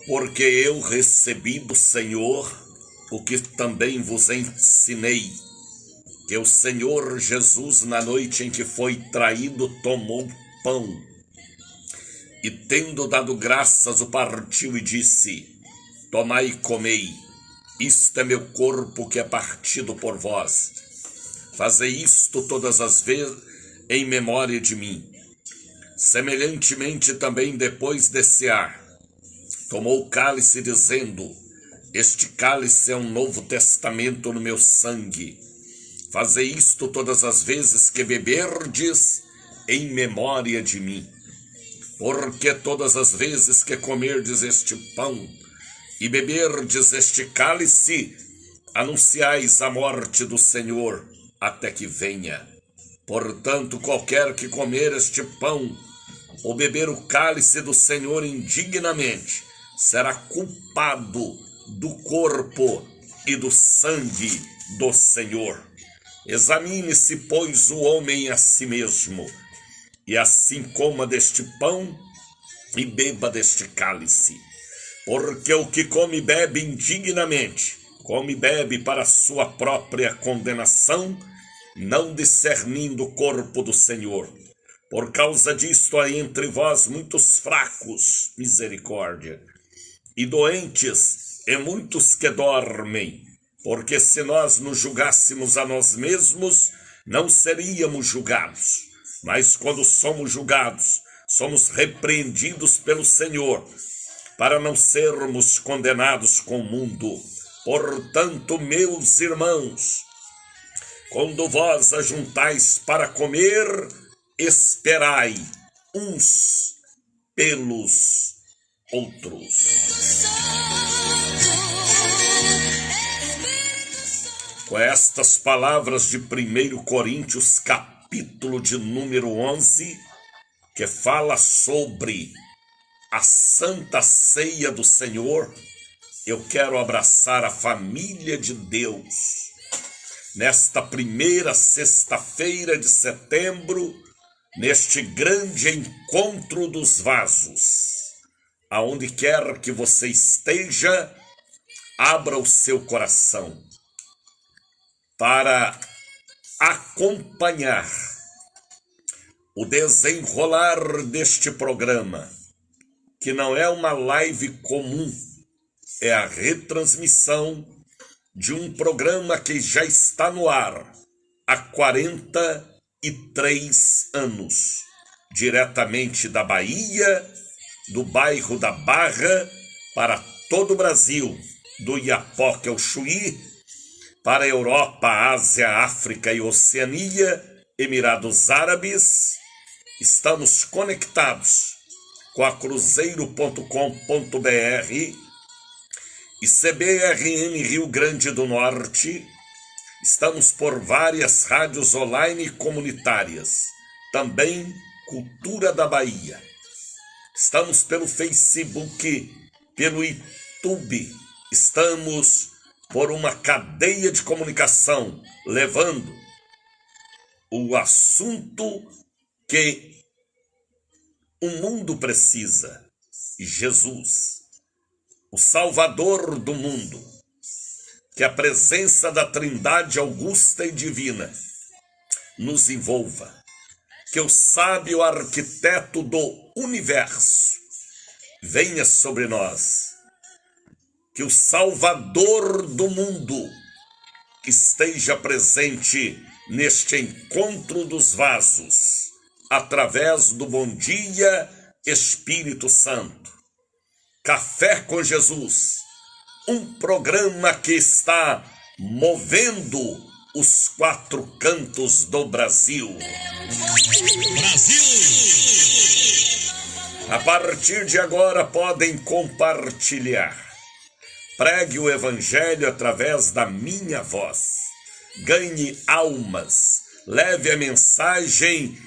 Porque eu recebi do Senhor o que também vos ensinei, que o Senhor Jesus, na noite em que foi traído, tomou pão e, tendo dado graças, o partiu e disse: tomai e comei, isto é meu corpo que é partido por vós. Fazei isto todas as vezes em memória de mim. Semelhantemente também, depois de cear, tomou o cálice, dizendo: este cálice é um novo testamento no meu sangue. Fazei isto todas as vezes que beberdes em memória de mim. Porque todas as vezes que comerdes este pão e beberdes este cálice, anunciais a morte do Senhor até que venha. Portanto, qualquer que comer este pão ou beber o cálice do Senhor indignamente, será culpado do corpo e do sangue do Senhor. Examine-se, pois, o homem a si mesmo, e assim coma deste pão e beba deste cálice. Porque o que come e bebe indignamente, come e bebe para sua própria condenação, não discernindo o corpo do Senhor. Por causa disto há entre vós muitos fracos, misericórdia, e doentes, e muitos que dormem. Porque se nós nos julgássemos a nós mesmos, não seríamos julgados. Mas quando somos julgados, somos repreendidos pelo Senhor, para não sermos condenados com o mundo. Portanto, meus irmãos, quando vós ajuntais para comer, esperai uns pelos outros. Com estas palavras de 1 Coríntios, capítulo de número 11, que fala sobre a Santa Ceia do Senhor, eu quero abraçar a família de Deus nesta primeira sexta-feira de setembro, neste grande encontro dos vasos. Aonde quer que você esteja, abra o seu coração para acompanhar o desenrolar deste programa, que não é uma live comum, é a retransmissão de um programa que já está no ar há 43 anos, diretamente da Bahia, do bairro da Barra, para todo o Brasil, do Iapoque ao Chuí, para a Europa, Ásia, África e Oceania, Emirados Árabes. Estamos conectados com a cruzeiro.com.br e CBRN Rio Grande do Norte. Estamos por várias rádios online comunitárias, também Cultura da Bahia. Estamos pelo Facebook, pelo YouTube, estamos por uma cadeia de comunicação, levando o assunto que o mundo precisa: Jesus, o Salvador do mundo. Que a presença da Trindade augusta e divina nos envolva. Que o sábio arquiteto do universo venha sobre nós. Que o Salvador do mundo esteja presente neste encontro dos vasos, através do Bom Dia Espírito Santo. Café com Jesus, um programa que está movendo os 4 cantos do Brasil. A partir de agora podem compartilhar. Pregue o Evangelho através da minha voz. Ganhe almas. Leve a mensagem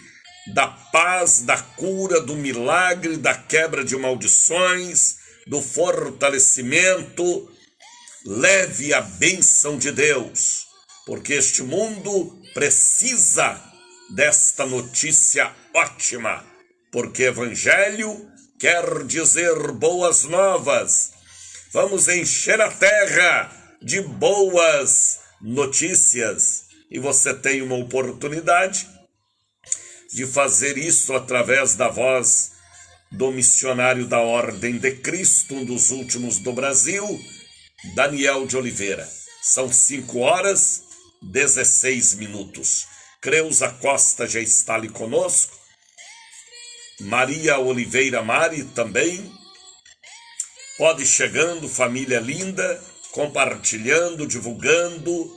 da paz, da cura, do milagre, da quebra de maldições, do fortalecimento. Leve a bênção de Deus, porque este mundo precisa desta notícia ótima, porque Evangelho quer dizer boas novas. Vamos encher a terra de boas notícias. E você tem uma oportunidade de fazer isso através da voz do missionário da Ordem de Cristo, um dos últimos do Brasil, Daniel de Oliveira. São 5h16. Creuza Costa já está ali conosco. Maria Oliveira Mari também. Pode ir chegando, família linda, compartilhando, divulgando.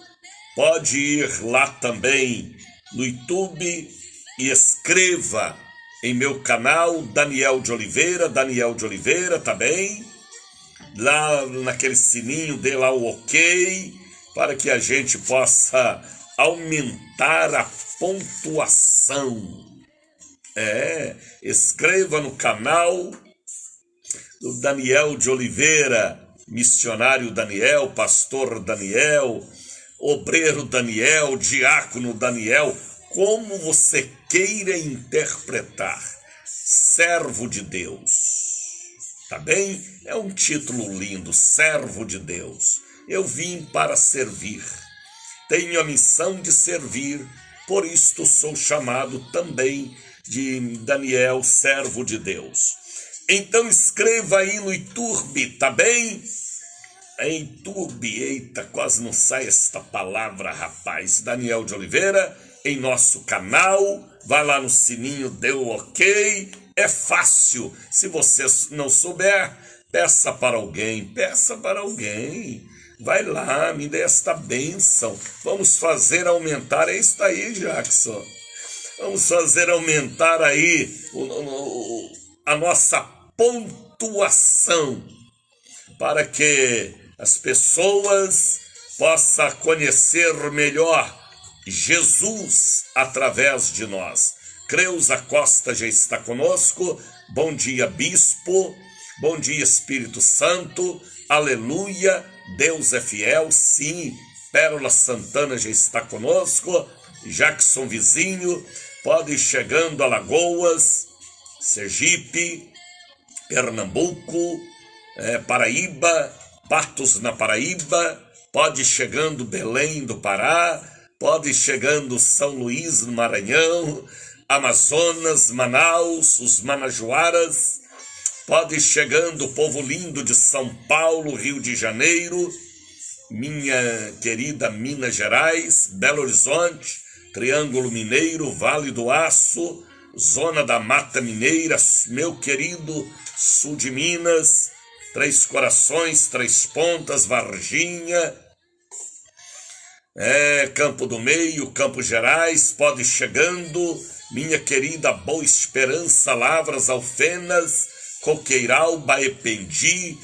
Pode ir lá também no YouTube e escreva em meu canal Daniel de Oliveira, tá bem? Lá naquele sininho, dê lá o ok, para que a gente possa aumentar a pontuação. Escreva no canal do Daniel de Oliveira, missionário Daniel, pastor Daniel, obreiro Daniel, diácono Daniel, como você queira interpretar, servo de Deus, tá bem? É um título lindo, servo de Deus. Eu vim para servir, tenho a missão de servir, por isto sou chamado também de Daniel, servo de Deus. Então escreva aí no YouTube, tá bem? Em YouTube, eita, quase não sai esta palavra, rapaz. Daniel de Oliveira, em nosso canal, vai lá no sininho, deu ok, é fácil. Se você não souber, peça para alguém, vai lá, me dê esta bênção, vamos fazer aumentar, é isso aí, Jackson, vamos fazer aumentar aí a nossa pontuação, para que as pessoas possam conhecer melhor Jesus através de nós. Creuza Costa já está conosco. Bom dia, Bispo. Bom dia, Espírito Santo. Aleluia. Deus é fiel. Sim. Pérola Santana já está conosco. Jackson Vizinho. Pode ir chegando, Alagoas, Sergipe, Pernambuco, Paraíba, Patos na Paraíba. Pode ir chegando Belém do Pará. Pode ir chegando São Luís, no Maranhão, Amazonas, Manaus, os Manajoaras. Pode ir chegando o povo lindo de São Paulo, Rio de Janeiro, minha querida Minas Gerais, Belo Horizonte, Triângulo Mineiro, Vale do Aço, Zona da Mata Mineira, meu querido sul de Minas, Três Corações, Três Pontas, Varginha, Campo do Meio, Campos Gerais. Pode ir chegando, minha querida Boa Esperança, Lavras, Alfenas, Coqueiral, Baependi,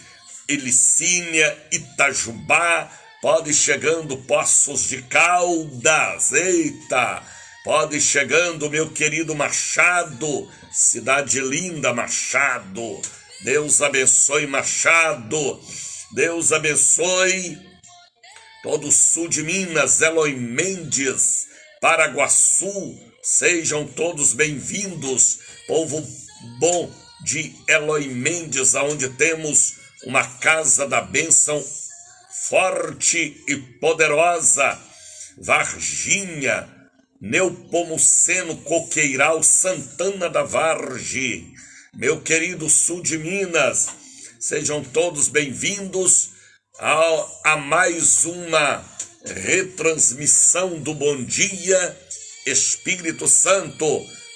Elicínia, Itajubá. Pode ir chegando, Poços de Caldas, eita, pode ir chegando, meu querido Machado, cidade linda, Machado. Deus abençoe Machado, Deus abençoe todo o sul de Minas, Eloy Mendes, Paraguaçu, sejam todos bem-vindos, povo bom de Eloy Mendes, aonde temos uma casa da bênção forte e poderosa. Varginha, Neopomuceno, Coqueiral, Santana da Vargem, meu querido sul de Minas, sejam todos bem-vindos a mais uma retransmissão do Bom Dia Espírito Santo,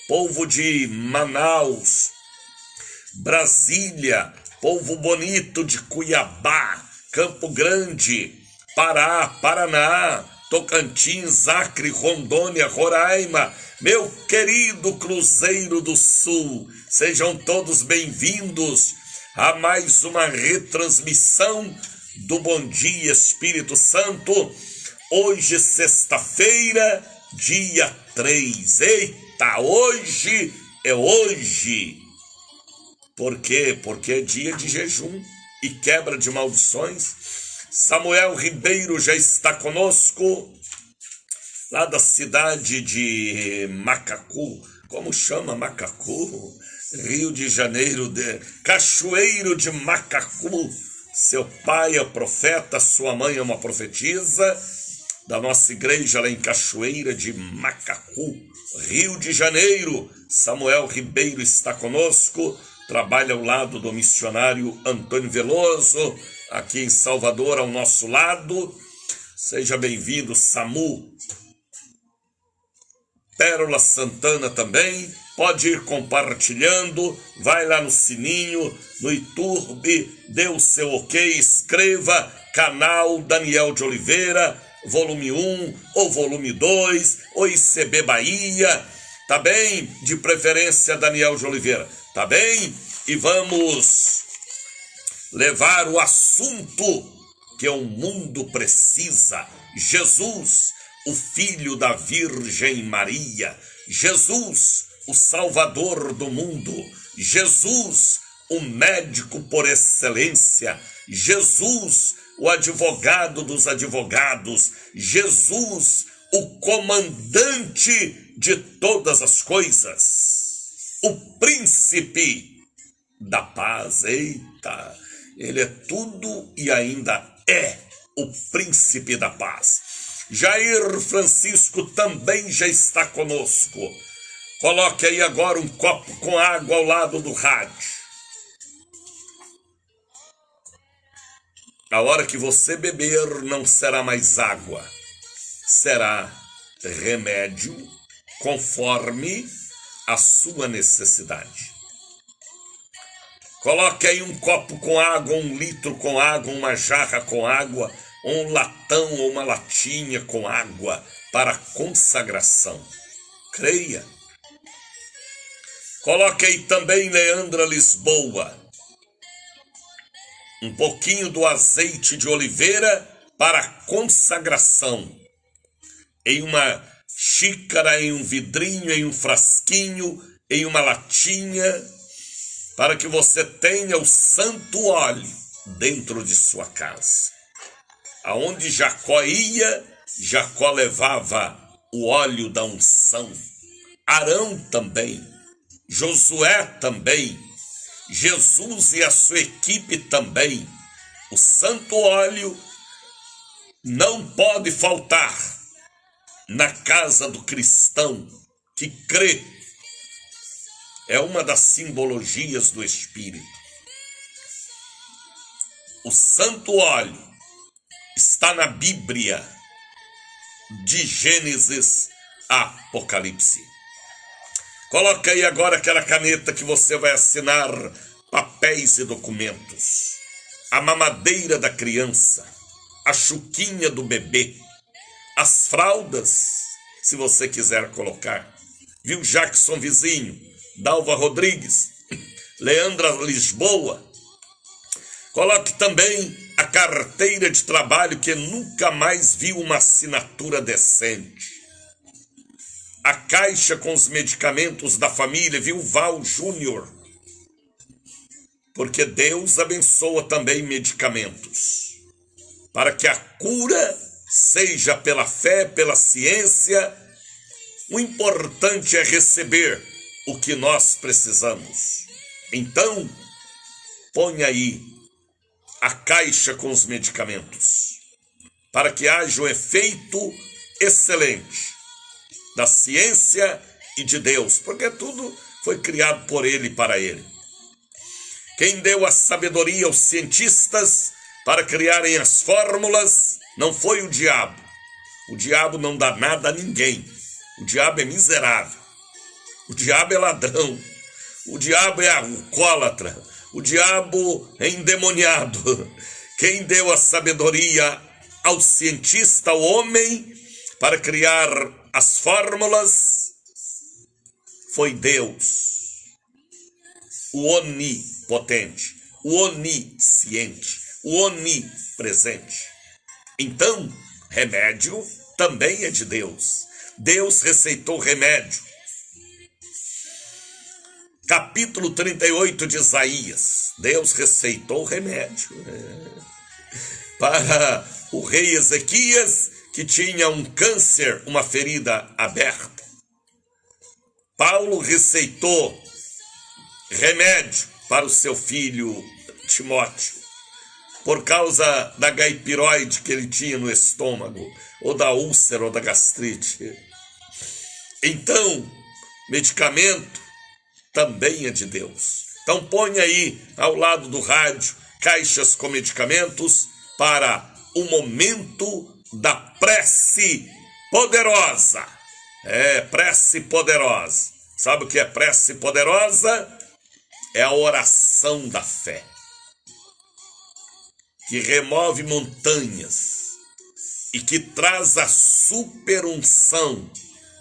povo de Manaus, Brasília, povo bonito de Cuiabá, Campo Grande, Pará, Paraná, Tocantins, Acre, Rondônia, Roraima, meu querido Cruzeiro do Sul, sejam todos bem-vindos a mais uma retransmissão do Bom Dia Espírito Santo, hoje sexta-feira, dia 3, eita, hoje é hoje, por quê? Porque é dia de jejum e quebra de maldições. Samuel Ribeiro já está conosco, lá da cidade de Macacu, como chama Macacu? Rio de Janeiro, Cachoeiro de Macacu. Seu pai é profeta, sua mãe é uma profetisa da nossa igreja lá em Cachoeira de Macacu, Rio de Janeiro. Samuel Ribeiro está conosco, trabalha ao lado do missionário Antônio Veloso, aqui em Salvador, ao nosso lado. Seja bem-vindo, Samu. Pérola Santana também, pode ir compartilhando, vai lá no sininho, no YouTube, dê o seu ok, escreva canal Daniel de Oliveira, volume 1 ou volume 2, ou ICB Bahia, tá bem? De preferência Daniel de Oliveira, tá bem? E vamos levar o assunto que o mundo precisa. Jesus, o Filho da Virgem Maria. Jesus, o Salvador do mundo. Jesus, o médico por excelência. Jesus, o advogado dos advogados. Jesus, o comandante de todas as coisas. O príncipe da paz. Eita, ele é tudo e ainda é o príncipe da paz. Jair Francisco também já está conosco. Coloque aí agora um copo com água ao lado do rádio. A hora que você beber não será mais água, será remédio conforme a sua necessidade. Coloque aí um copo com água, 1 litro com água, uma jarra com água, um latão ou uma latinha com água para consagração. Creia. Coloque aí também, Leandra Lisboa, um pouquinho do azeite de oliveira para consagração. Em uma xícara, em um vidrinho, em um frasquinho, em uma latinha, para que você tenha o santo óleo dentro de sua casa. Aonde Jacó ia, Jacó levava o óleo da unção. Arão também, Josué também, Jesus e a sua equipe também. O santo óleo não pode faltar na casa do cristão que crê. É uma das simbologias do Espírito. O santo óleo está na Bíblia, de Gênesis a Apocalipse. Coloca aí agora aquela caneta que você vai assinar papéis e documentos. A mamadeira da criança, a chuquinha do bebê, as fraldas, se você quiser colocar. Viu, Jackson Vizinho? Dalva Rodrigues, Leandra Lisboa. Coloque também a carteira de trabalho, que nunca mais viu uma assinatura decente. A caixa com os medicamentos da família, viu, Val Júnior? Porque Deus abençoa também medicamentos, para que a cura seja pela fé, pela ciência. O importante é receber o que nós precisamos. Então, põe aí a caixa com os medicamentos, para que haja um efeito excelente da ciência e de Deus, porque tudo foi criado por Ele e para Ele. Quem deu a sabedoria aos cientistas para criarem as fórmulas não foi o diabo. O diabo não dá nada a ninguém. O diabo é miserável. O diabo é ladrão, o diabo é alcoólatra, o diabo é endemoniado. Quem deu a sabedoria ao cientista, ao homem, para criar as fórmulas, foi Deus, o onipotente, o onisciente, o onipresente. Então, remédio também é de Deus. Deus receitou remédio. Capítulo 38 de Isaías, Deus receitou remédio para o rei Ezequias, que tinha um câncer, uma ferida aberta. Paulo receitou remédio para o seu filho Timóteo, por causa da gaipiroide que ele tinha no estômago, ou da úlcera, ou da gastrite. Então, medicamento também é de Deus. Então põe aí ao lado do rádio caixas com medicamentos para o momento da prece poderosa. Prece poderosa. Sabe o que é prece poderosa? É a oração da fé, que remove montanhas e que traz a superunção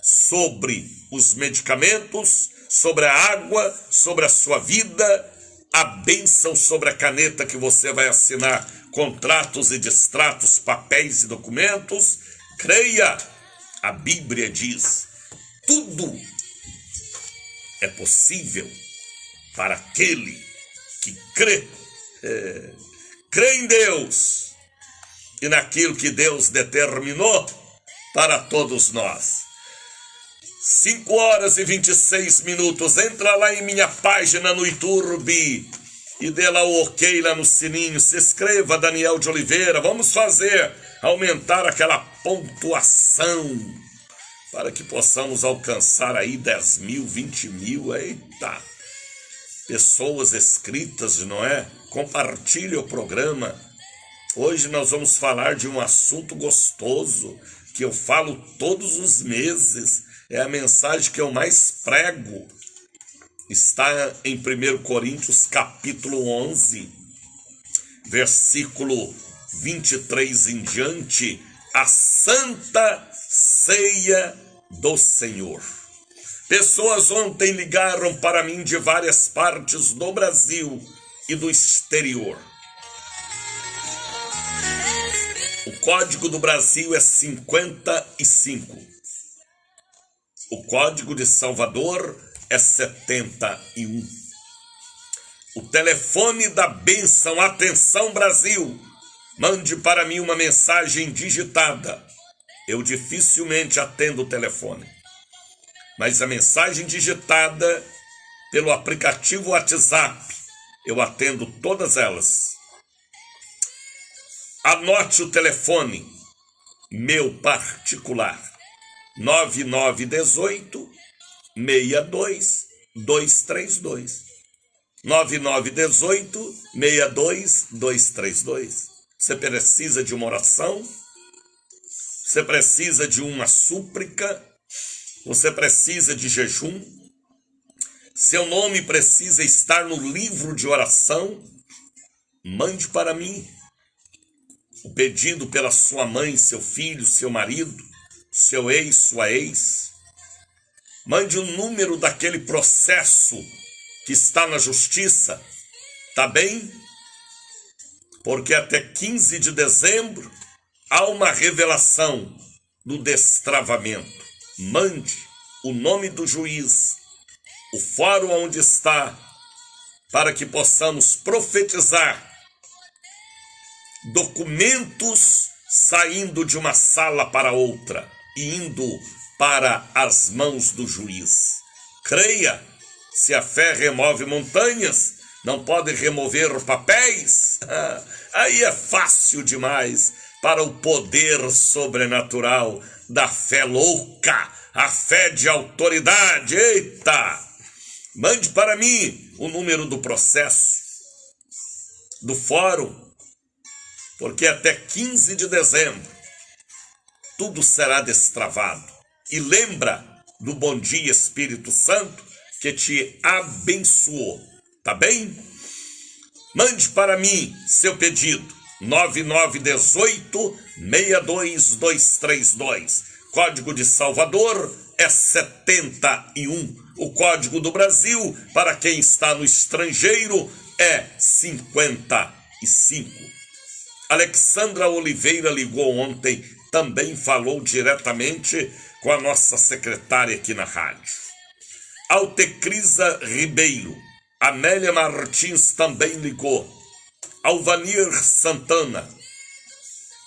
sobre os medicamentos, sobre a água, sobre a sua vida, a bênção sobre a caneta que você vai assinar contratos e distratos, papéis e documentos. Creia, a Bíblia diz, tudo é possível para aquele que crê. Crê em Deus e naquilo que Deus determinou para todos nós. 5h26. Entra lá em minha página no YouTube e dê lá o ok lá no sininho. Se inscreva, Daniel de Oliveira. Vamos fazer aumentar aquela pontuação para que possamos alcançar aí 10 mil, 20 mil. Eita! Pessoas inscritas, não é? Compartilhe o programa. Hoje nós vamos falar de um assunto gostoso que eu falo todos os meses. É a mensagem que eu mais prego. Está em 1 Coríntios capítulo 11, versículo 23 em diante, a Santa Ceia do Senhor. Pessoas ontem ligaram para mim de várias partes do Brasil e do exterior. O código do Brasil é 55. O código de Salvador é 71. O telefone da bênção, atenção Brasil, mande para mim uma mensagem digitada. Eu dificilmente atendo o telefone, mas a mensagem digitada pelo aplicativo WhatsApp, eu atendo todas elas. Anote o telefone, meu particular, 9918-62232. 9918-62232. Você precisa de uma oração? Você precisa de uma súplica? Você precisa de jejum? Seu nome precisa estar no livro de oração? Mande para mim o pedido pela sua mãe, seu filho, seu marido, seu ex, sua ex. Mande o número daquele processo que está na justiça, tá bem? Porque até 15 de dezembro há uma revelação do destravamento. Mande o nome do juiz, o fórum onde está, para que possamos profetizar documentos saindo de uma sala para outra e indo para as mãos do juiz. Creia, se a fé remove montanhas, não pode remover papéis? Aí é fácil demais para o poder sobrenatural da fé louca, a fé de autoridade. Eita! Mande para mim o número do processo, do fórum, porque até 15 de dezembro tudo será destravado. E lembra do Bom Dia Espírito Santo que te abençoou, tá bem? Mande para mim seu pedido, 9918-62232. Código de Salvador é 71. O código do Brasil, para quem está no estrangeiro, é 55. Alexandra Oliveira ligou ontem, também falou diretamente com a nossa secretária aqui na rádio. Altecrisa Ribeiro, Amélia Martins também ligou. Alvanir Santana,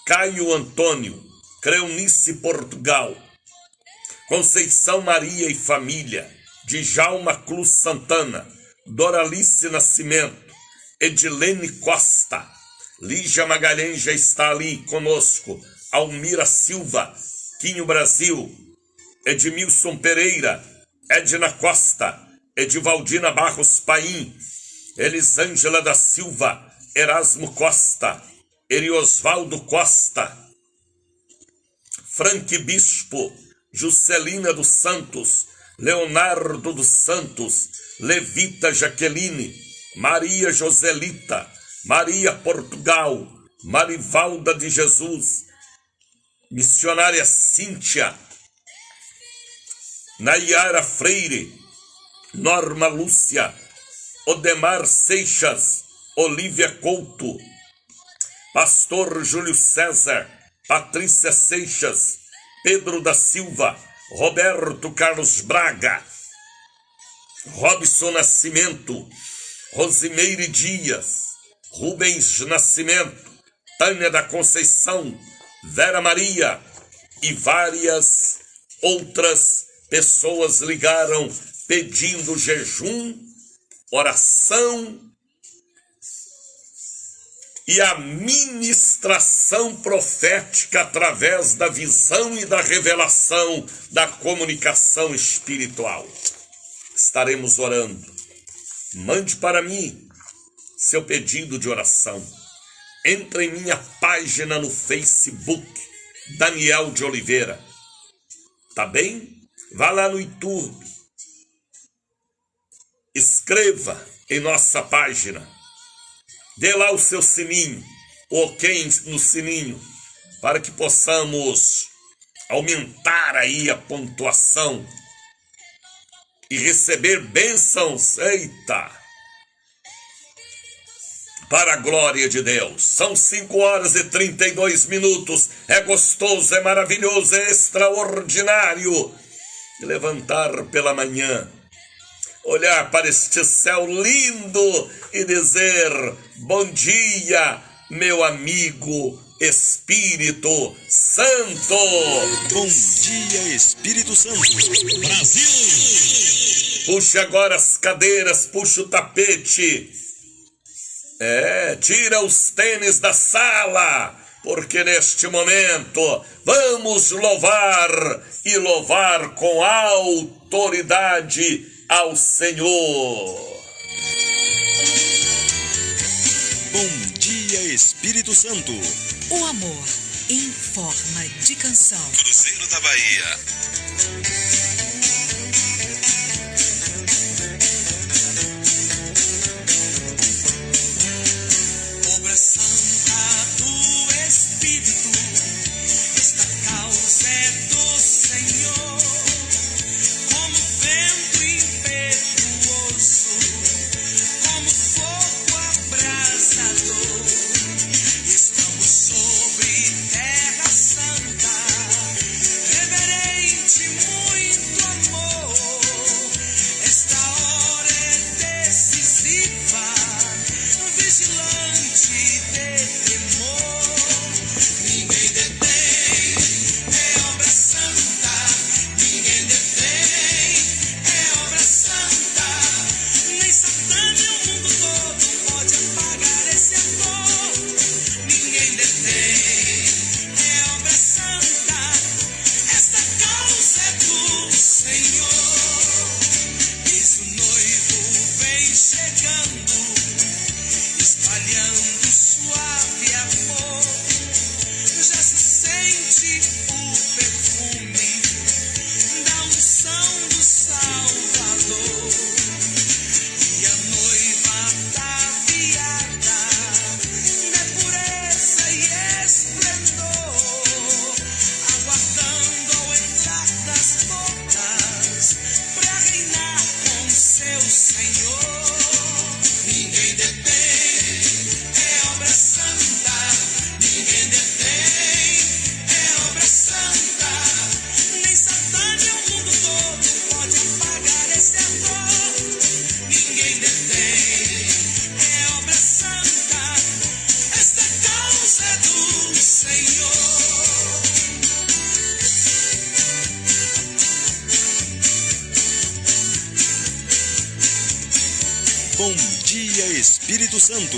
Caio Antônio, Creunice Portugal, Conceição Maria e família, Djalma Cruz Santana, Doralice Nascimento, Edilene Costa, Lígia Magalhães já está ali conosco, Almira Silva, Quinho Brasil, Edmilson Pereira, Edna Costa, Edivaldina Barros Paim, Elisângela da Silva, Erasmo Costa, Eriosvaldo Costa, Frank Bispo, Juscelina dos Santos, Leonardo dos Santos, Levita Jaqueline, Maria Joselita, Maria Portugal, Marivalda de Jesus, Missionária Cíntia, Nayara Freire, Norma Lúcia, Odemar Seixas, Olívia Couto, Pastor Júlio César, Patrícia Seixas, Pedro da Silva, Roberto Carlos Braga, Robson Nascimento, Rosimeire Dias, Rubens Nascimento, Tânia da Conceição, Vera Maria e várias outras pessoas ligaram pedindo jejum, oração e a ministração profética através da visão e da revelação da comunicação espiritual. Estaremos orando. Mande para mim seu pedido de oração. Entre em minha página no Facebook, Daniel de Oliveira. Tá bem? Vá lá no YouTube. Escreva em nossa página. Dê lá o seu sininho, o ok no sininho, para que possamos aumentar aí a pontuação e receber bênçãos, eita, para a glória de Deus. São 5h32, é gostoso, é maravilhoso, é extraordinário levantar pela manhã, olhar para este céu lindo e dizer: bom dia, meu amigo Espírito Santo. Bom dia, Espírito Santo. Brasil! Puxa agora as cadeiras, puxa o tapete. Tira os tênis da sala, porque neste momento vamos louvar e louvar com autoridade ao Senhor. Bom dia, Espírito Santo. O amor em forma de canção. Cruzeiro da Bahia. Obra santa do Espírito, esta causa é do Senhor, como vento impetuoso, como fogo abrasador. Estamos sobre terra santa, reverente Dia Espírito Santo.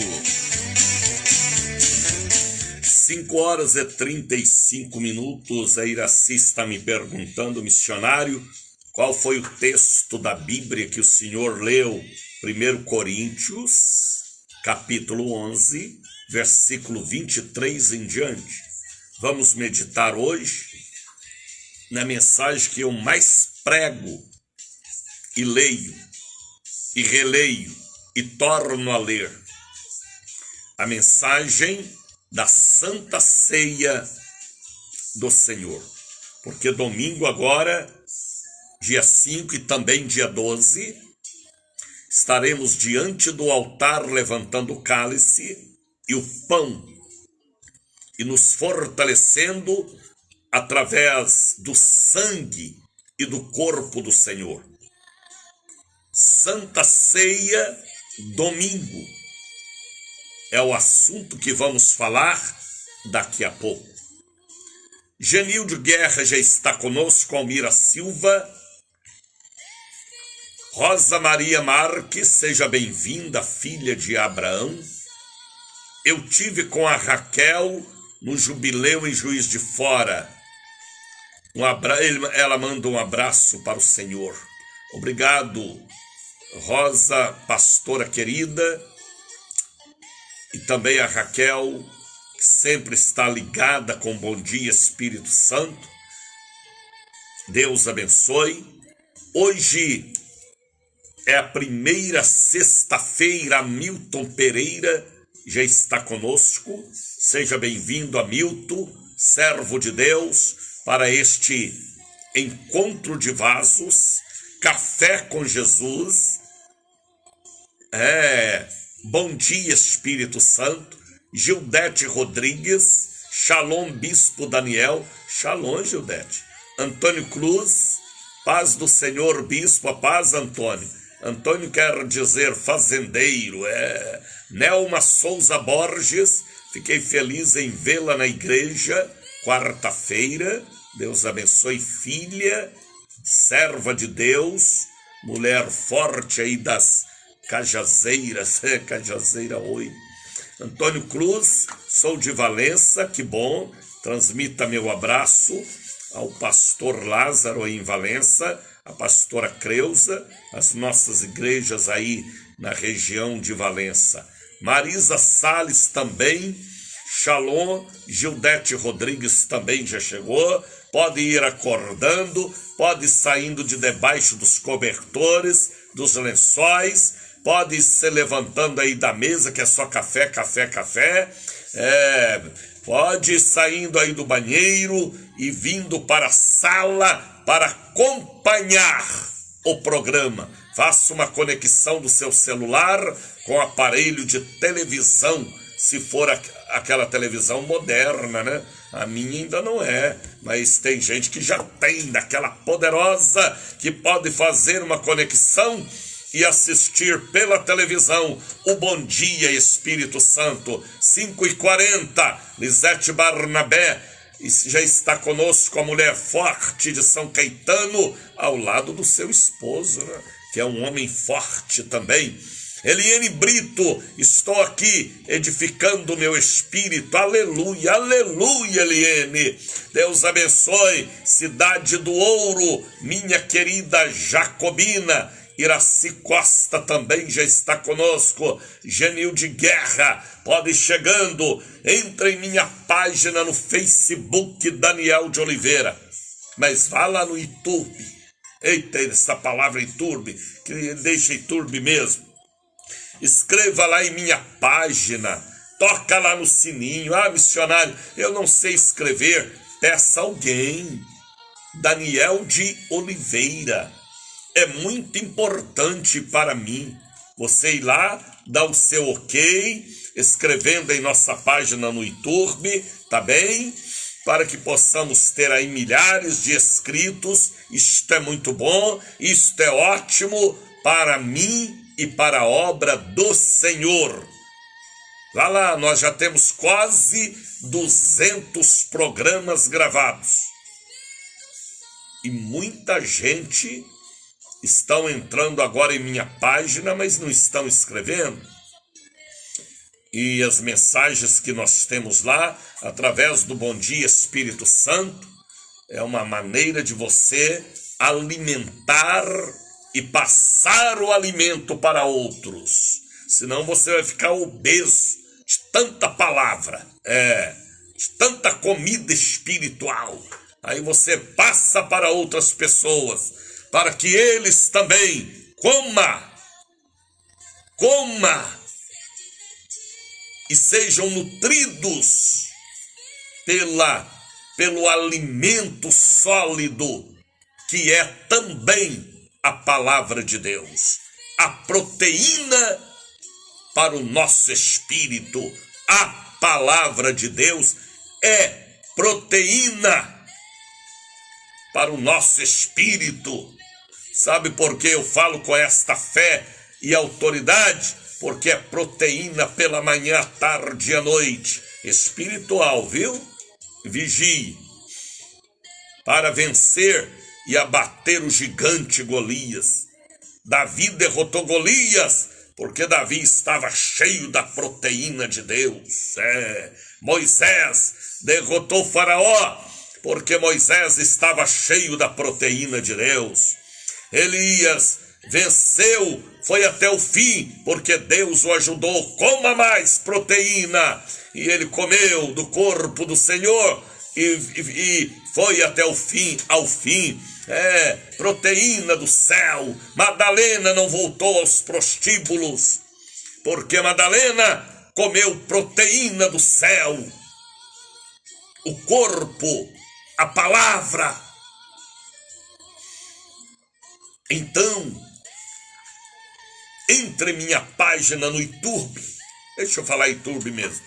5h35. A Iraci está me perguntando, missionário, qual foi o texto da Bíblia que o senhor leu? 1 Coríntios, capítulo 11, versículo 23 em diante. Vamos meditar hoje na mensagem que eu mais prego e leio, e releio, e torno a ler. A mensagem da Santa Ceia do Senhor. Porque domingo agora, dia 5 e também dia 12, estaremos diante do altar levantando o cálice e o pão e nos fortalecendo através do sangue e do corpo do Senhor. Santa Ceia, domingo, é o assunto que vamos falar daqui a pouco. Genilde Guerra já está conosco, Almira Silva, Rosa Maria Marques, seja bem-vinda, filha de Abraão. Eu tive com a Raquel no jubileu em Juiz de Fora. Ela manda um abraço para o Senhor. Obrigado, Rosa, pastora querida, e também a Raquel, que sempre está ligada com Bom Dia Espírito Santo. Deus abençoe. Hoje é a primeira sexta-feira. Hamilton Pereira já está conosco. Seja bem-vindo, Hamilton, servo de Deus, para este encontro de vasos, café com Jesus. Bom dia, Espírito Santo. Gildete Rodrigues, Shalom, Bispo Daniel. Shalom, Gildete. Antônio Cruz, paz do Senhor, Bispo, a paz, Antônio. Antônio quer dizer fazendeiro. Nelma Souza Borges, fiquei feliz em vê-la na igreja, quarta-feira. Deus abençoe, filha, serva de Deus, mulher forte aí das Cajazeiras, Cajazeira 8. Antônio Cruz, sou de Valença, que bom, transmita meu abraço ao pastor Lázaro aí em Valença, a pastora Creuza, as nossas igrejas aí na região de Valença. Marisa Salles também, Shalom, Gildete Rodrigues também já chegou, pode ir acordando, pode ir saindo de debaixo dos cobertores, dos lençóis, pode ir se levantando aí da mesa, que é só café, café, café, pode ir saindo aí do banheiro e vindo para a sala para acompanhar o programa. Faça uma conexão do seu celular com o aparelho de televisão, se for aquela televisão moderna, né? A minha ainda não é, mas tem gente que já tem, daquela poderosa, que pode fazer uma conexão e assistir pela televisão o Bom Dia Espírito Santo. 5h40, Lisete Barnabé já está conosco, a mulher forte de São Caetano, ao lado do seu esposo, né? Que é um homem forte também. Eliane Brito, estou aqui edificando o meu espírito. Aleluia, aleluia, Eliane. Deus abençoe. Cidade do Ouro, minha querida Jacobina. Iraci Costa também já está conosco. Genilde Guerra, pode ir chegando. Entra em minha página no Facebook, Daniel de Oliveira. Mas vá lá no YouTube. Eita, essa palavra YouTube, que deixa YouTube mesmo. Escreva lá em minha página, toca lá no sininho. Missionário, eu não sei escrever. Peça alguém. Daniel de Oliveira. É muito importante para mim você ir lá, dar o seu ok, escrevendo em nossa página no YouTube, tá bem? Para que possamos ter aí milhares de inscritos. Isto é muito bom, isto é ótimo para mim e para a obra do Senhor. Lá, nós já temos quase 200 programas gravados. E muita gente estão entrando agora em minha página, mas não estão escrevendo. E as mensagens que nós temos lá, através do Bom Dia Espírito Santo, é uma maneira de você alimentar e passar o alimento para outros. Senão você vai ficar obeso de tanta palavra, de tanta comida espiritual. Aí você passa para outras pessoas, para que eles também coma e sejam nutridos pelo alimento sólido, que é também a palavra de Deus, a proteína para o nosso espírito. A palavra de Deus é proteína para o nosso espírito. Sabe por que eu falo com esta fé e autoridade? Porque é proteína pela manhã, tarde e à noite. Espiritual, viu? Vigie para vencer e abater o gigante Golias. Davi derrotou Golias porque Davi estava cheio da proteína de Deus. Moisés derrotou Faraó porque Moisés estava cheio da proteína de Deus. Elias venceu, foi até o fim, porque Deus o ajudou. Coma mais proteína. E ele comeu do corpo do Senhor e foi até o fim, ao fim. Proteína do céu. Madalena não voltou aos prostíbulos, porque Madalena comeu proteína do céu. O corpo, a palavra. Então, entre minha página no YouTube, deixa eu falar YouTube mesmo,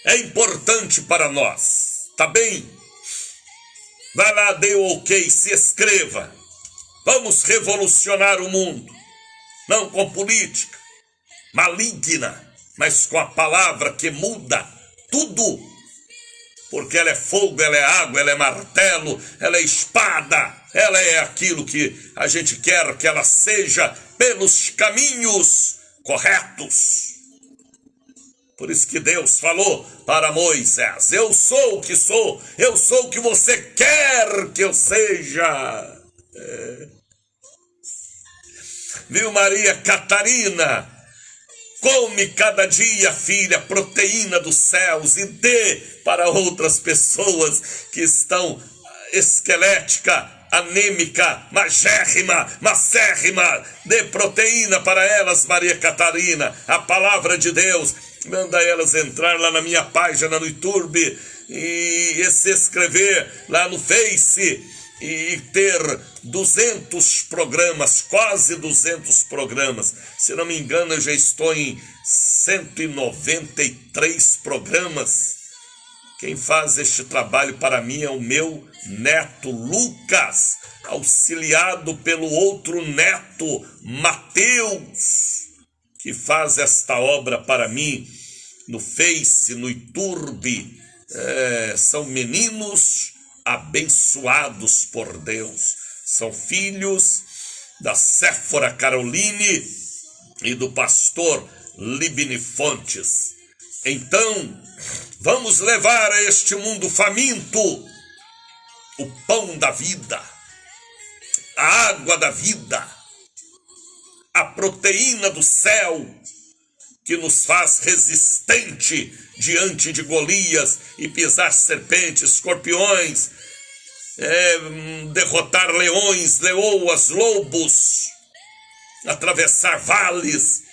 é importante para nós, tá bem? Vai lá, dê o ok, se inscreva. Vamos revolucionar o mundo, não com política maligna, mas com a palavra que muda tudo. Porque ela é fogo, ela é água, ela é martelo, ela é espada, ela é aquilo que a gente quer que ela seja pelos caminhos corretos. Por isso que Deus falou para Moisés: eu sou o que sou, eu sou o que você quer que eu seja. Viu, Maria Catarina? Come cada dia, filha, proteína dos céus e dê para outras pessoas que estão esquelética, anêmica, magérrima, macérrima. Dê proteína para elas, Maria Catarina. A palavra de Deus. Manda elas entrar lá na minha página no YouTube e se inscrever lá no Face e ter 200 programas, quase 200 programas. Se não me engano, eu já estou em 193 programas. Quem faz este trabalho para mim é o meu neto Lucas, auxiliado pelo outro neto Mateus, que faz esta obra para mim no Face, no YouTube. São meninos abençoados por Deus. São filhos da Séfora Caroline e do pastor Libni Fontes. Então, vamos levar a este mundo faminto o pão da vida, a água da vida, a proteína do céu, que nos faz resistente diante de Golias e pisar serpentes, escorpiões, derrotar leões, leoas, lobos, atravessar vales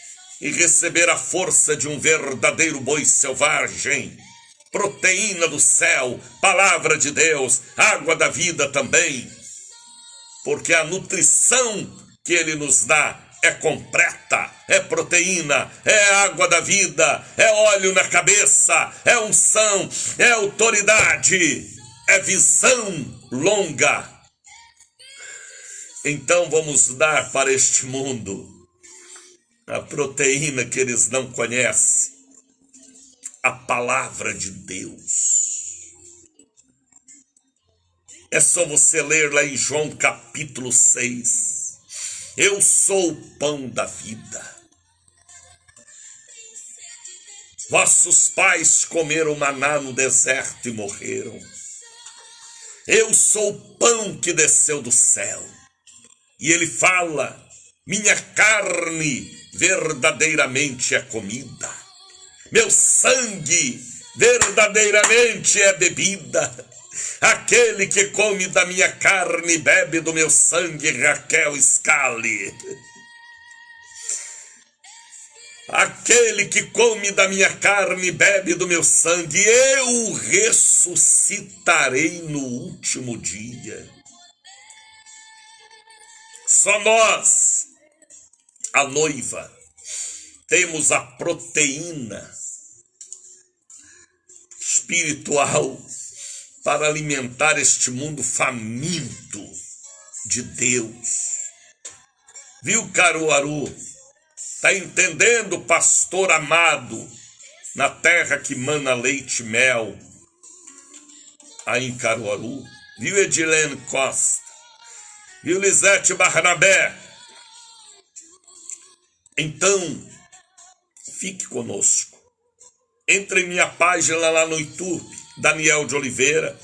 e receber a força de um verdadeiro boi selvagem. Proteína do céu, palavra de Deus, água da vida também, porque a nutrição que ele nos dá é completa, é proteína, é água da vida, é óleo na cabeça, é unção, é autoridade, é visão longa. Então vamos dar para este mundo a proteína que eles não conhecem, a palavra de Deus. É só você ler lá em João capítulo 6. Eu sou o pão da vida. Vossos pais comeram maná no deserto e morreram. Eu sou o pão que desceu do céu. E ele fala: minha carne verdadeiramente é comida. Meu sangue verdadeiramente é bebida. Aquele que come da minha carne e bebe do meu sangue, Raquel Scali. Aquele que come da minha carne e bebe do meu sangue, eu o ressuscitarei no último dia. Só nós, a noiva, temos a proteína espiritual para alimentar este mundo faminto de Deus. Viu, Caruaru? Está entendendo, pastor amado, na terra que mana leite e mel, aí em Caruaru? Viu, Edilene Costa? Viu, Lisete Barnabé? Então, fique conosco. Entre em minha página lá no YouTube, Daniel de Oliveira.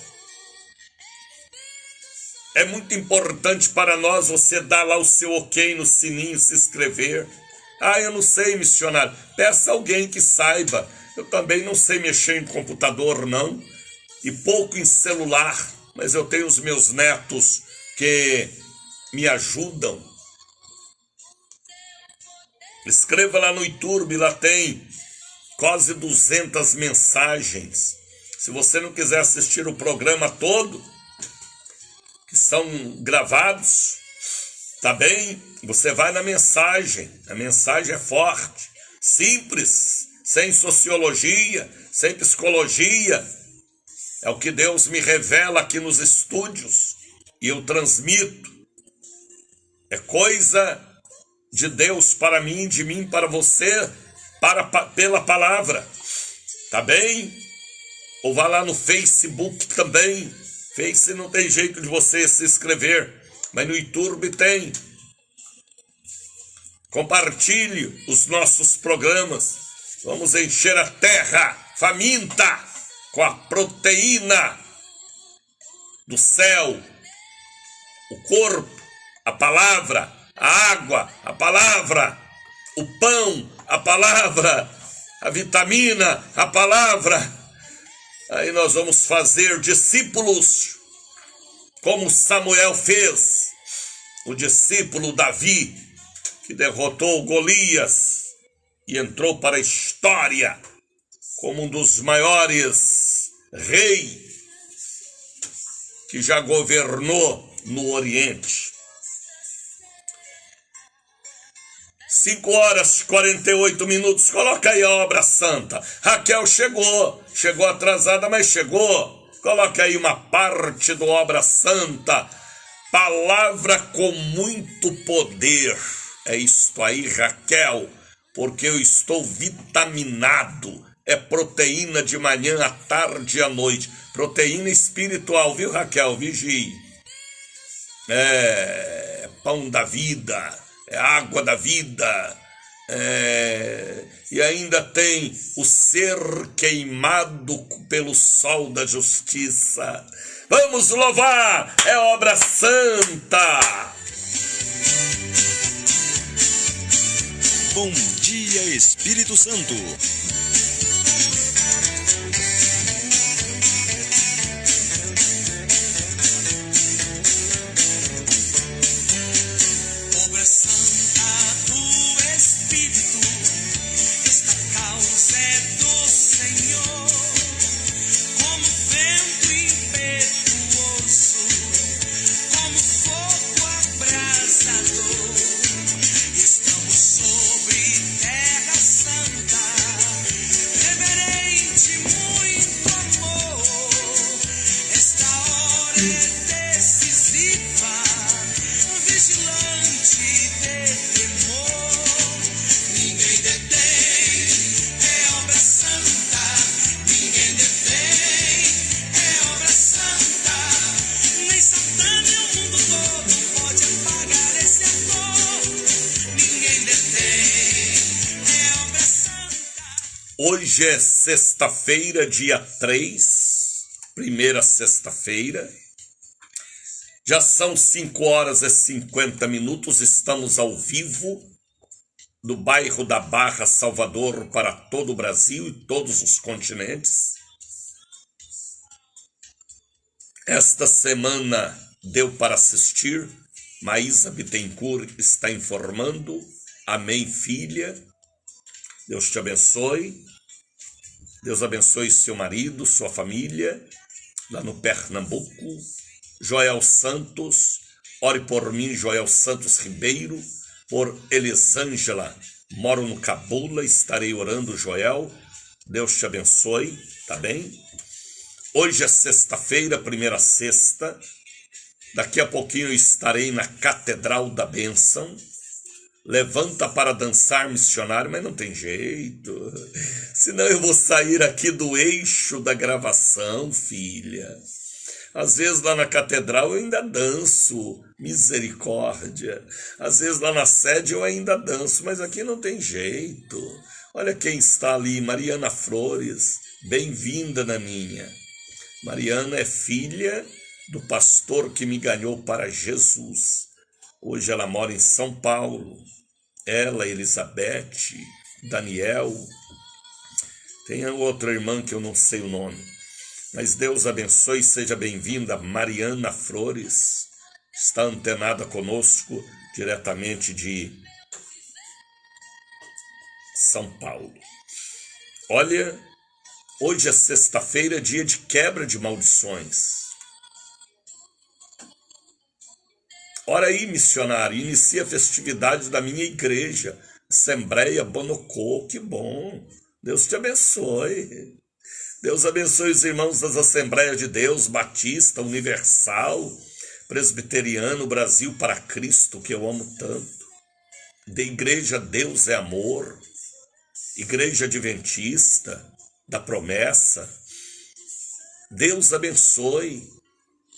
É muito importante para nós você dar lá o seu ok no sininho, se inscrever. Ah, eu não sei, missionário. Peça alguém que saiba. Eu também não sei mexer em computador, não. E pouco em celular. Mas eu tenho os meus netos que me ajudam. Escreva lá no YouTube, lá tem quase 200 mensagens. Se você não quiser assistir o programa todo, que são gravados, tá bem? Você vai na mensagem. A mensagem é forte, simples, sem sociologia, sem psicologia. É o que Deus me revela aqui nos estúdios e eu transmito. É coisa de Deus para mim, de mim para você, pela palavra. Tá bem? Ou vá lá no Facebook também. Face não tem jeito de você se inscrever, mas no YouTube tem. Compartilhe os nossos programas. Vamos encher a terra faminta com a proteína do céu, o corpo, a palavra, a água, a palavra, o pão, a palavra, a vitamina, a palavra. Aí nós vamos fazer discípulos, como Samuel fez, o discípulo Davi, que derrotou Golias e entrou para a história como um dos maiores reis que já governou no Oriente. 5h48. Coloca aí a obra santa. Raquel chegou atrasada, mas chegou. Coloca aí uma parte do obra santa. Palavra com muito poder. É isto aí, Raquel, porque eu estou vitaminado. É proteína de manhã, à tarde e à noite. Proteína espiritual, viu, Raquel? Vigie. É pão da vida. É água da vida, e ainda tem o ser queimado pelo sol da justiça. Vamos louvar, é obra santa. Bom dia, Espírito Santo. Estamos sobre terra santa. Hoje é sexta-feira, dia 3, primeira sexta-feira. Já são 5h50, estamos ao vivo do bairro da Barra, Salvador, para todo o Brasil e todos os continentes. Esta semana deu para assistir, Maísa Bittencourt está informando. Amém, filha. Deus te abençoe. Deus abençoe seu marido, sua família, lá no Pernambuco. Joel Santos, ore por mim, Joel Santos Ribeiro, por Elisângela, moro no Cabula, estarei orando, Joel. Deus te abençoe, tá bem? Hoje é sexta-feira, primeira sexta. Daqui a pouquinho eu estarei na Catedral da Bênção. Levanta para dançar, missionário, mas não tem jeito. Senão eu vou sair aqui do eixo da gravação, filha. Às vezes lá na catedral eu ainda danço, misericórdia. Às vezes lá na sede eu ainda danço, mas aqui não tem jeito. Olha quem está ali, Mariana Flores, bem-vinda na minha. Mariana é filha do pastor que me ganhou para Jesus. Hoje ela mora em São Paulo. Ela, Elizabeth, Daniel. Tem outra irmã que eu não sei o nome. Mas Deus abençoe, seja bem-vinda, Mariana Flores. Está antenada conosco diretamente de São Paulo. Olha, hoje é sexta-feira, dia de quebra de maldições. Ora aí, missionário, inicia a festividade da minha igreja, Assembleia Bonocô, que bom. Deus te abençoe. Deus abençoe os irmãos das Assembleias de Deus, Batista, Universal, Presbiteriano, Brasil para Cristo, que eu amo tanto. Da Igreja Deus é Amor, Igreja Adventista, da Promessa. Deus abençoe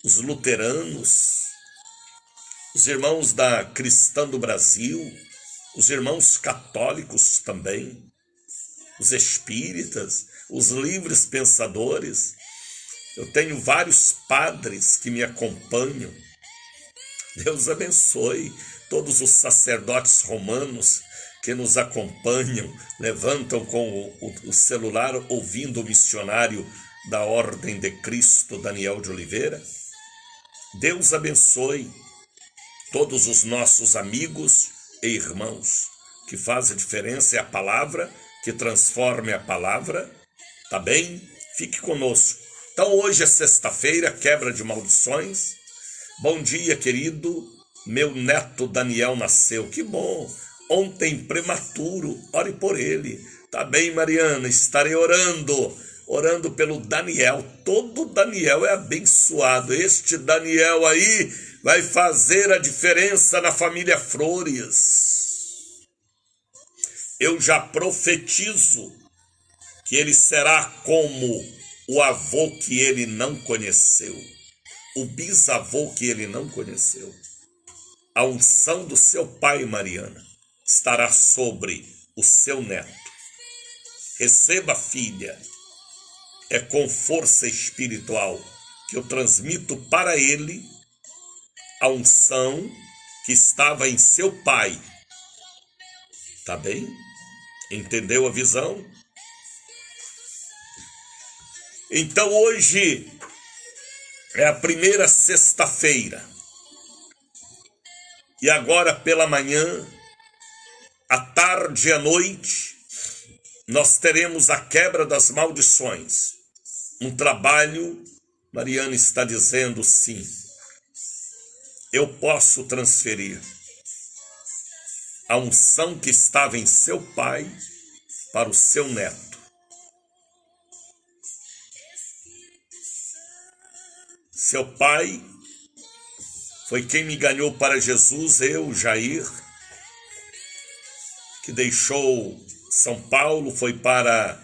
os luteranos, os irmãos da Cristã do Brasil, os irmãos católicos também, os espíritas, os livres pensadores. Eu tenho vários padres que me acompanham. Deus abençoe todos os sacerdotes romanos que nos acompanham, levantam com o celular ouvindo o missionário da Ordem de Cristo, Daniel de Oliveira. Deus abençoe todos os nossos amigos e irmãos, que faz a diferença é a palavra, que transforme a palavra, tá bem? Fique conosco. Então hoje é sexta-feira, quebra de maldições. Bom dia, querido, meu neto Daniel nasceu, que bom, ontem prematuro, ore por ele. Tá bem, Mariana, estarei orando pelo Daniel. Todo Daniel é abençoado, este Daniel aí vai fazer a diferença na família Flores. Eu já profetizo que ele será como o avô que ele não conheceu, o bisavô que ele não conheceu. A unção do seu pai, Mariana, estará sobre o seu neto. Receba, filha, é com força espiritual que eu transmito para ele a unção que estava em seu pai. Tá bem? Entendeu a visão? Então hoje é a primeira sexta-feira. E agora pela manhã, à tarde e à noite, nós teremos a quebra das maldições. Um trabalho, Mariana está dizendo sim. Eu posso transferir a unção que estava em seu pai para o seu neto. Seu pai foi quem me ganhou para Jesus, eu, Jair, que deixou São Paulo, foi para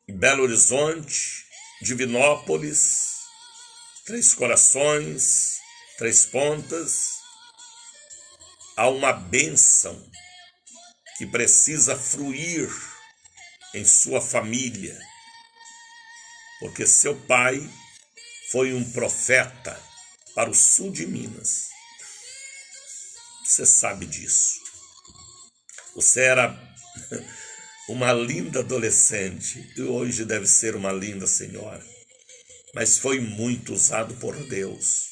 Belo Horizonte, Divinópolis, Três Corações, Três Pontas. Há uma bênção que precisa fruir em sua família, porque seu pai foi um profeta para o sul de Minas. Você sabe disso. Você era uma linda adolescente e hoje deve ser uma linda senhora, mas foi muito usado por Deus.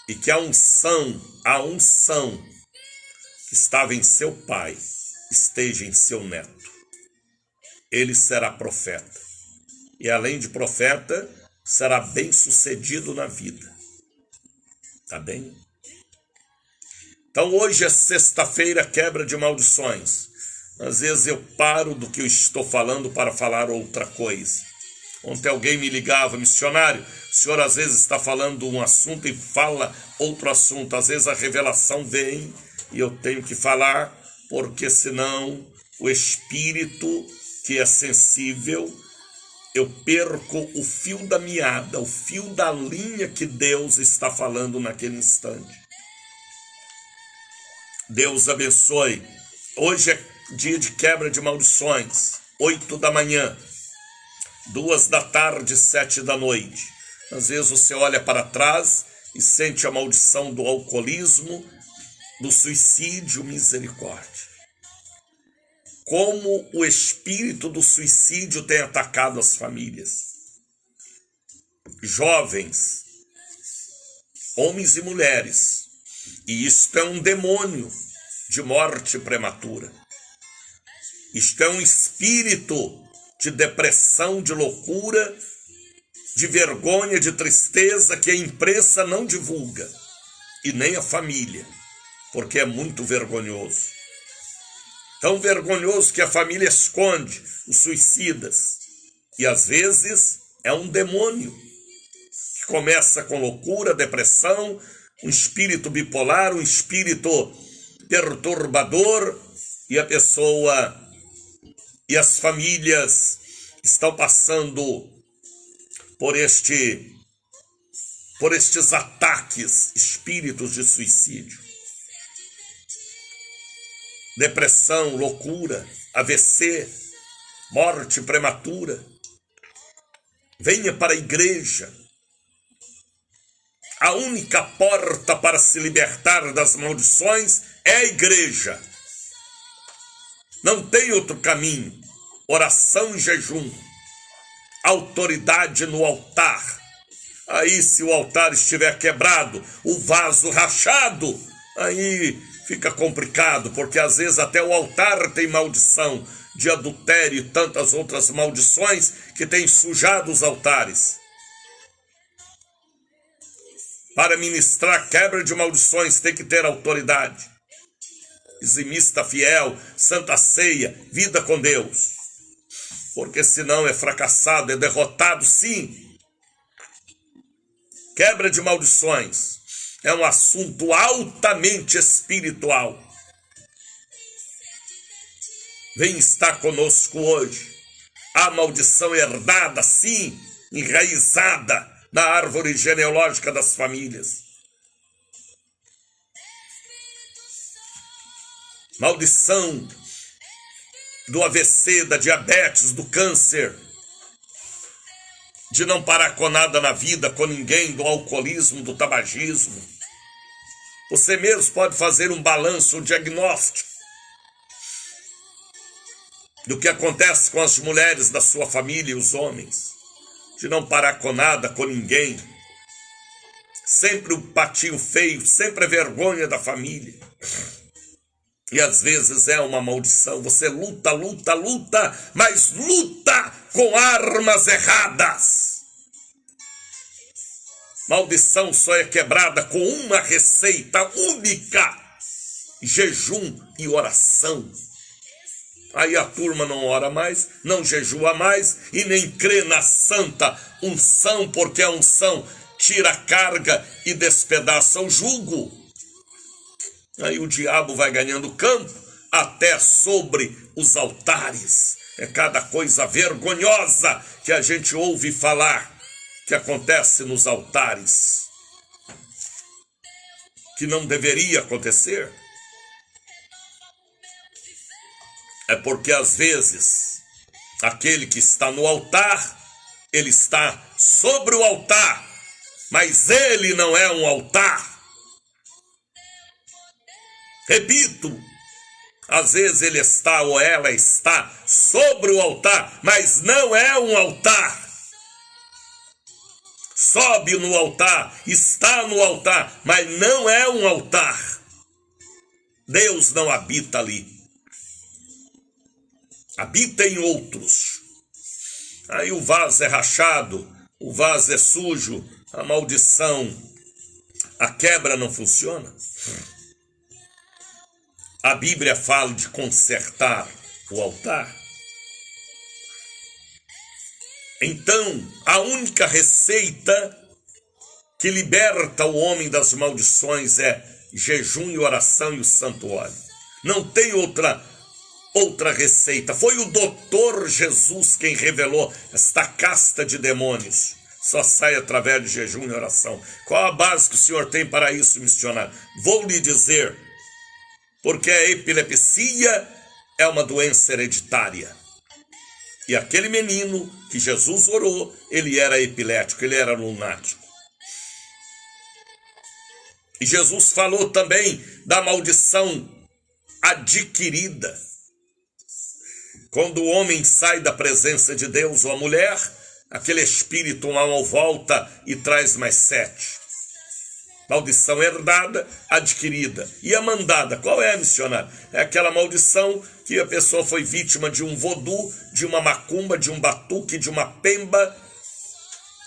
E que a unção que estava em seu pai esteja em seu neto. Ele será profeta. E além de profeta, será bem-sucedido na vida. Tá bem? Então hoje é sexta-feira, quebra de maldições. Às vezes eu paro do que eu estou falando para falar outra coisa. Ontem alguém me ligava: missionário, o senhor às vezes está falando um assunto e fala outro assunto. Às vezes a revelação vem e eu tenho que falar, porque senão o espírito que é sensível, eu perco o fio da meada, o fio da linha que Deus está falando naquele instante. Deus abençoe. Hoje é dia de quebra de maldições, 8 da manhã, 2 da tarde, 7 da noite. Às vezes você olha para trás e sente a maldição do alcoolismo, do suicídio, misericórdia. Como o espírito do suicídio tem atacado as famílias. Jovens, homens e mulheres. E isto é um demônio de morte prematura. Isto é um espírito de depressão, de loucura, de vergonha, de tristeza que a imprensa não divulga. E nem a família, porque é muito vergonhoso. Tão vergonhoso que a família esconde os suicidas. E às vezes é um demônio que começa com loucura, depressão, um espírito bipolar, um espírito perturbador, e a pessoa e as famílias estão passando por estes ataques, espíritos de suicídio. Depressão, loucura, AVC, morte prematura. Venha para a igreja. A única porta para se libertar das maldições é a igreja. Não tem outro caminho. Oração e jejum. Autoridade no altar. Aí, se o altar estiver quebrado, o vaso rachado, aí fica complicado, porque às vezes até o altar tem maldição de adultério e tantas outras maldições que têm sujado os altares. Para ministrar quebra de maldições tem que ter autoridade. Dizimista fiel, santa ceia, vida com Deus. Porque senão é fracassado, é derrotado, sim. Quebra de maldições é um assunto altamente espiritual. Vem estar conosco hoje. A maldição herdada, sim, enraizada na árvore genealógica das famílias. Maldição do AVC, da diabetes, do câncer, de não parar com nada na vida, com ninguém, do alcoolismo, do tabagismo. Você mesmo pode fazer um balanço, um diagnóstico do que acontece com as mulheres da sua família e os homens, de não parar com nada, com ninguém. Sempre o patinho feio, sempre a vergonha da família. E às vezes é uma maldição. Você luta, mas luta com armas erradas. Maldição só é quebrada com uma receita única: jejum e oração. Aí a turma não ora mais, não jejua mais e nem crê na santa unção, porque a unção tira a carga e despedaça o jugo. Aí o diabo vai ganhando campo até sobre os altares. É cada coisa vergonhosa que a gente ouve falar que acontece nos altares, que não deveria acontecer. É porque às vezes Aquele que está no altar, ele está sobre o altar, mas ele não é um altar. Repito, às vezes ele está ou ela está sobre o altar, mas não é um altar. Sobe no altar, está no altar, mas não é um altar. Deus não habita ali. Habita em outros. Aí o vaso é rachado, o vaso é sujo, a maldição, a quebra não funciona. A Bíblia fala de consertar o altar. Então, a única receita que liberta o homem das maldições é jejum e oração e o santo óleo. Não tem outra receita. Foi o doutor Jesus quem revelou esta casta de demônios. Só sai através de jejum e oração. Qual a base que o senhor tem para isso, missionário? Vou lhe dizer, porque a epilepsia é uma doença hereditária. E aquele menino que Jesus orou, ele era epilético, ele era lunático. E Jesus falou também da maldição adquirida. Quando o homem sai da presença de Deus ou a mulher, aquele espírito mal volta e traz mais 7. Maldição herdada, adquirida. E a mandada, qual é, missionário? É aquela maldição que a pessoa foi vítima de um vodu, de uma macumba, de um batuque, de uma pemba,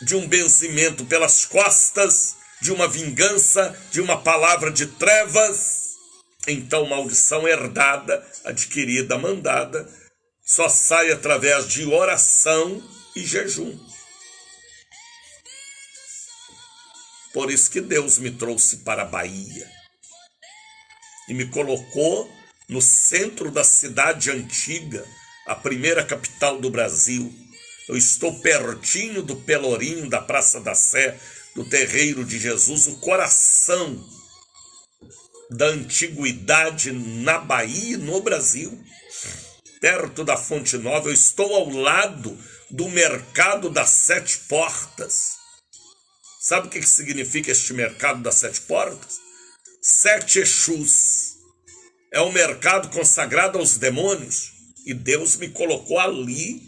de um benzimento pelas costas, de uma vingança, de uma palavra de trevas. Então, maldição herdada, adquirida, mandada, só sai através de oração e jejum. Por isso que Deus me trouxe para a Bahia e me colocou no centro da cidade antiga, a primeira capital do Brasil. Eu estou pertinho do Pelourinho, da Praça da Sé, do Terreiro de Jesus, o coração da antiguidade na Bahia e no Brasil. Perto da Fonte Nova, eu estou ao lado do mercado das 7 portas. Sabe o que significa este mercado das 7 portas? 7 Exus. É um mercado consagrado aos demônios. E Deus me colocou ali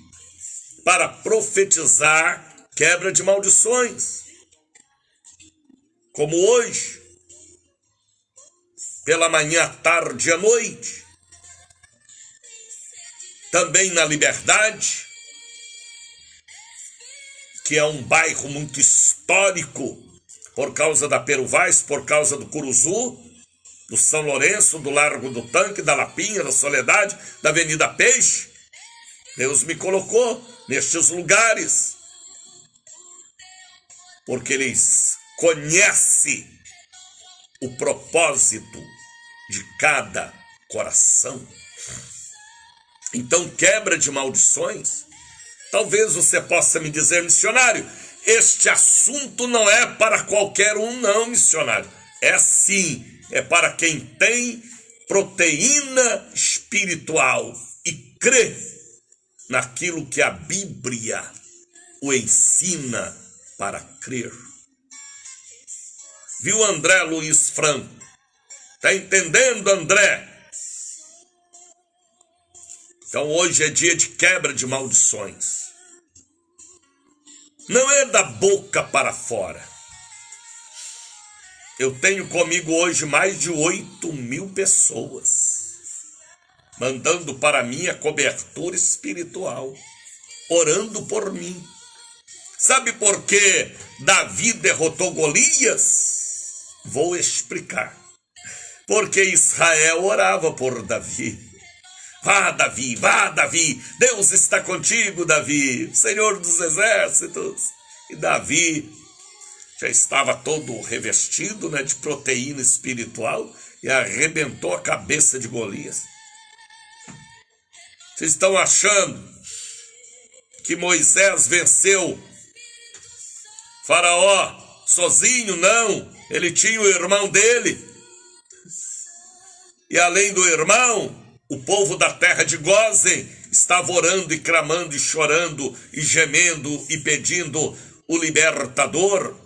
para profetizar quebra de maldições. Como hoje, pela manhã, à tarde e à noite. Também na Liberdade, que é um bairro muito histórico, por causa da Peruvais, por causa do Curuzu, do São Lourenço, do Largo do Tanque, da Lapinha, da Soledade, da Avenida Peixe. Deus me colocou nestes lugares, porque Ele conhece o propósito de cada coração. Então, quebra de maldições. Talvez você possa me dizer, missionário, este assunto não é para qualquer um, não, missionário. É sim, é para quem tem proteína espiritual e crê naquilo que a Bíblia o ensina para crer. Viu, André Luiz Franco? Está entendendo, André? Então hoje é dia de quebra de maldições. Não é da boca para fora. Eu tenho comigo hoje mais de 8.000 pessoas, mandando para mim a cobertura espiritual, orando por mim. Sabe por que Davi derrotou Golias? Vou explicar. Porque Israel orava por Davi. Vá, Davi, Deus está contigo, Davi, Senhor dos exércitos. E Davi já estava todo revestido, de proteína espiritual e arrebentou a cabeça de Golias. Vocês estão achando que Moisés venceu Faraó sozinho? Não, ele tinha o irmão dele. E além do irmão, o povo da terra de Gósen estava orando e clamando e chorando e gemendo e pedindo o libertador.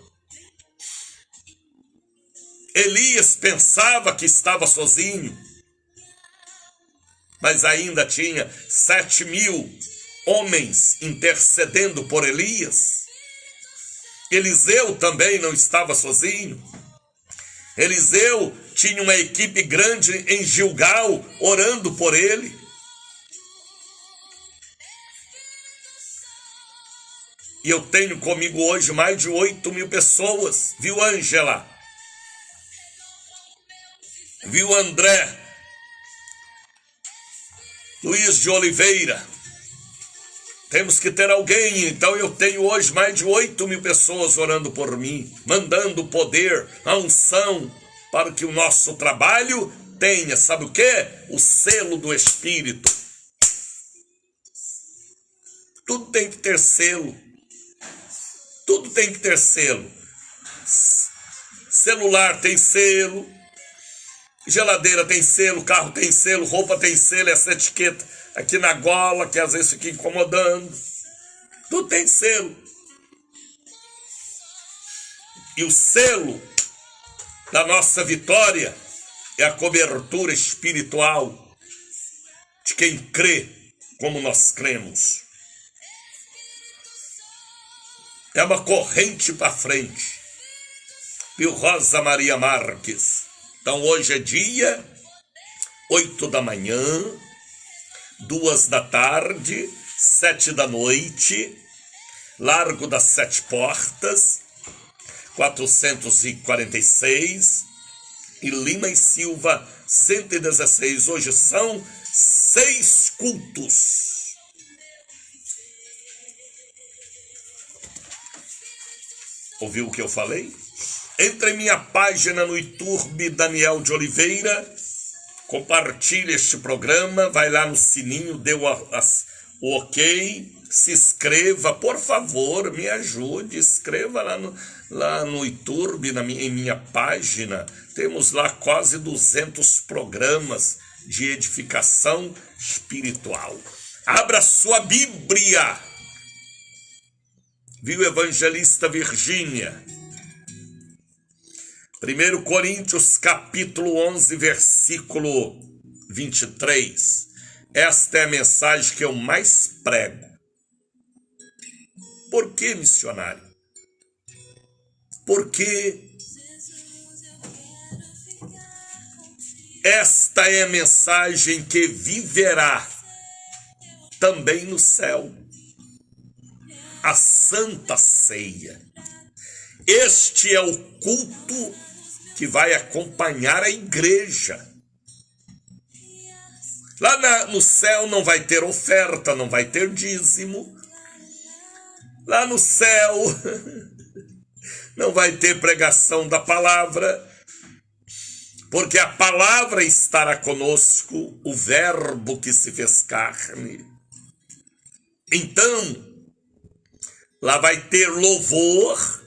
Elias pensava que estava sozinho, mas ainda tinha 7.000 homens intercedendo por Elias. Eliseu também não estava sozinho. Eliseu tinha uma equipe grande em Gilgal orando por ele. E eu tenho comigo hoje mais de 8.000 pessoas, viu, Ângela? Viu, André? Luiz de Oliveira? Temos que ter alguém, então eu tenho hoje mais de 8.000 pessoas orando por mim, mandando o poder, a unção, para que o nosso trabalho tenha, sabe o quê? O selo do Espírito. Tudo tem que ter selo. Tudo tem que ter selo. Celular tem selo, geladeira tem selo, carro tem selo, roupa tem selo, essa etiqueta aqui na gola, que às vezes fica incomodando. Tudo tem selo. E o selo da nossa vitória é a cobertura espiritual de quem crê como nós cremos. É uma corrente para frente. Viu, Rosa Maria Marques? Então hoje é dia 8 da manhã, 2 da tarde, 7 da noite, Largo das 7 Portas, 446, e Lima e Silva, 116. Hoje são 6 cultos. Ouviu o que eu falei? Entre em minha página no YouTube, Daniel de Oliveira, compartilhe este programa, vai lá no sininho, dê o ok, se inscreva, por favor, me ajude, escreva lá no YouTube, em minha página. Temos lá quase 200 programas de edificação espiritual. Abra sua Bíblia, viu, evangelista Virgínia? 1 Coríntios capítulo 11, versículo 23. Esta é a mensagem que eu mais prego. Por que, missionário? Porque esta é a mensagem que viverá também no céu. A Santa Ceia. Este é o culto que vai acompanhar a igreja. Lá no céu não vai ter oferta, não vai ter dízimo. Lá no céu não vai ter pregação da palavra, porque a palavra estará conosco, o verbo que se fez carne. Então, lá vai ter louvor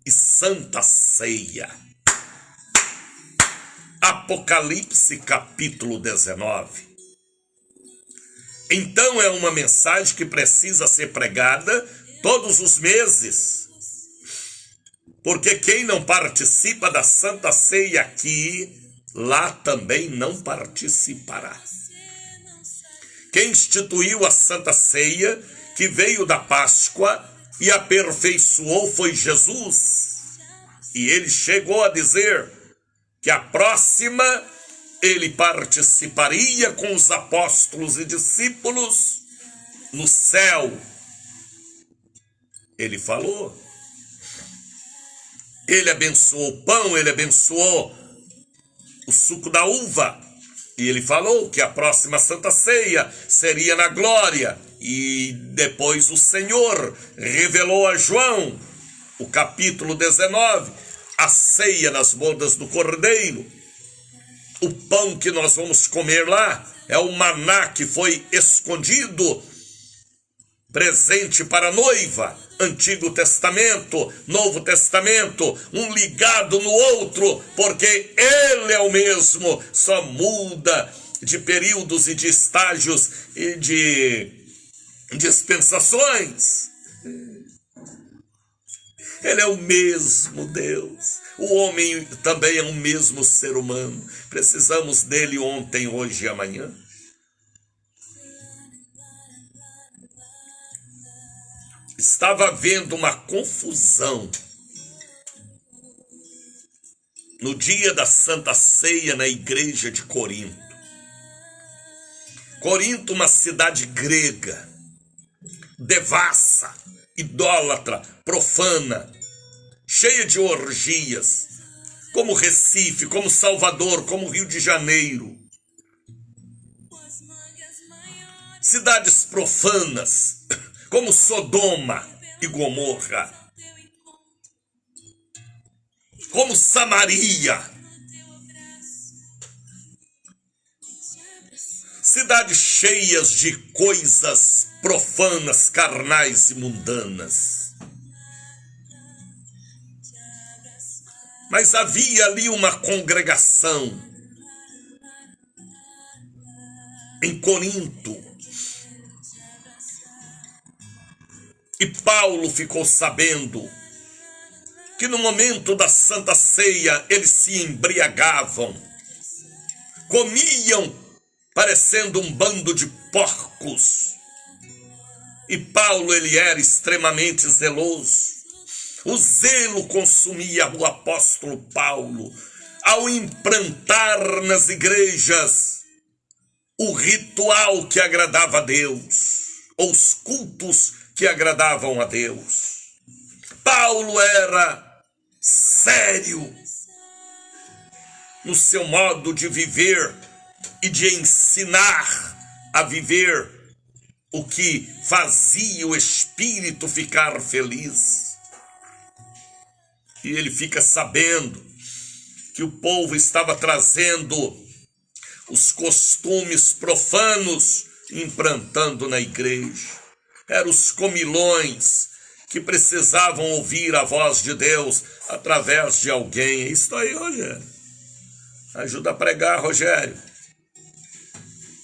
e Santa Ceia. Apocalipse capítulo 19. Então é uma mensagem que precisa ser pregada todos os meses. Porque quem não participa da Santa Ceia aqui, lá também não participará. Quem instituiu a Santa Ceia, que veio da Páscoa e aperfeiçoou, foi Jesus. E ele chegou a dizer que a próxima ele participaria com os apóstolos e discípulos no céu. Ele falou. Ele abençoou o pão, ele abençoou o suco da uva. E ele falou que a próxima Santa Ceia seria na glória. E depois o Senhor revelou a João, o capítulo 19, a ceia nas bodas do Cordeiro. O pão que nós vamos comer lá é o maná que foi escondido, presente para a noiva. Antigo Testamento, Novo Testamento, um ligado no outro, porque ele é o mesmo, só muda de períodos e de estágios e de dispensações. Ele é o mesmo Deus. O homem também é o mesmo ser humano. Precisamos dele ontem, hoje e amanhã. Estava havendo uma confusão no dia da Santa Ceia na igreja de Corinto. Corinto, uma cidade grega, devassa, idólatra, profana, cheia de orgias, como Recife, como Salvador, como Rio de Janeiro. Cidades profanas, como Sodoma e Gomorra, como Samaria. Cidades cheias de coisas profanas, carnais e mundanas. Mas havia ali uma congregação em Corinto. E Paulo ficou sabendo que no momento da Santa Ceia eles se embriagavam, comiam parecendo um bando de porcos. E Paulo, ele era extremamente zeloso. O zelo consumia o apóstolo Paulo ao implantar nas igrejas o ritual que agradava a Deus, ou os cultos que agradavam a Deus. Paulo era sério no seu modo de viver e de ensinar a viver o que fazia o espírito ficar feliz. E ele fica sabendo que o povo estava trazendo os costumes profanos implantando na igreja. Eram os comilões que precisavam ouvir a voz de Deus através de alguém. É isso aí, Rogério. Ajuda a pregar, Rogério.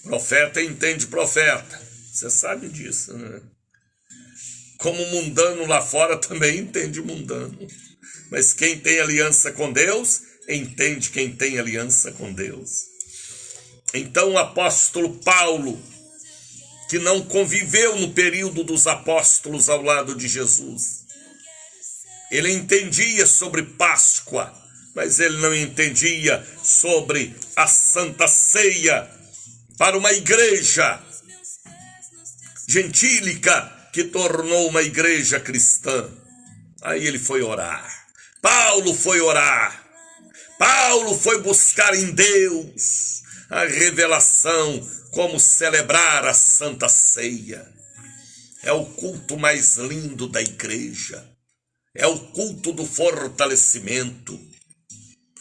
Profeta entende profeta. Você sabe disso, né? Como mundano lá fora também entende mundano. Mas quem tem aliança com Deus, entende quem tem aliança com Deus. Então o apóstolo Paulo, que não conviveu no período dos apóstolos ao lado de Jesus, ele entendia sobre Páscoa, mas ele não entendia sobre a Santa Ceia para uma igreja gentílica que tornou uma igreja cristã. Aí ele foi orar. Paulo foi orar. Paulo foi buscar em Deus a revelação como celebrar a Santa Ceia. É o culto mais lindo da igreja. É o culto do fortalecimento.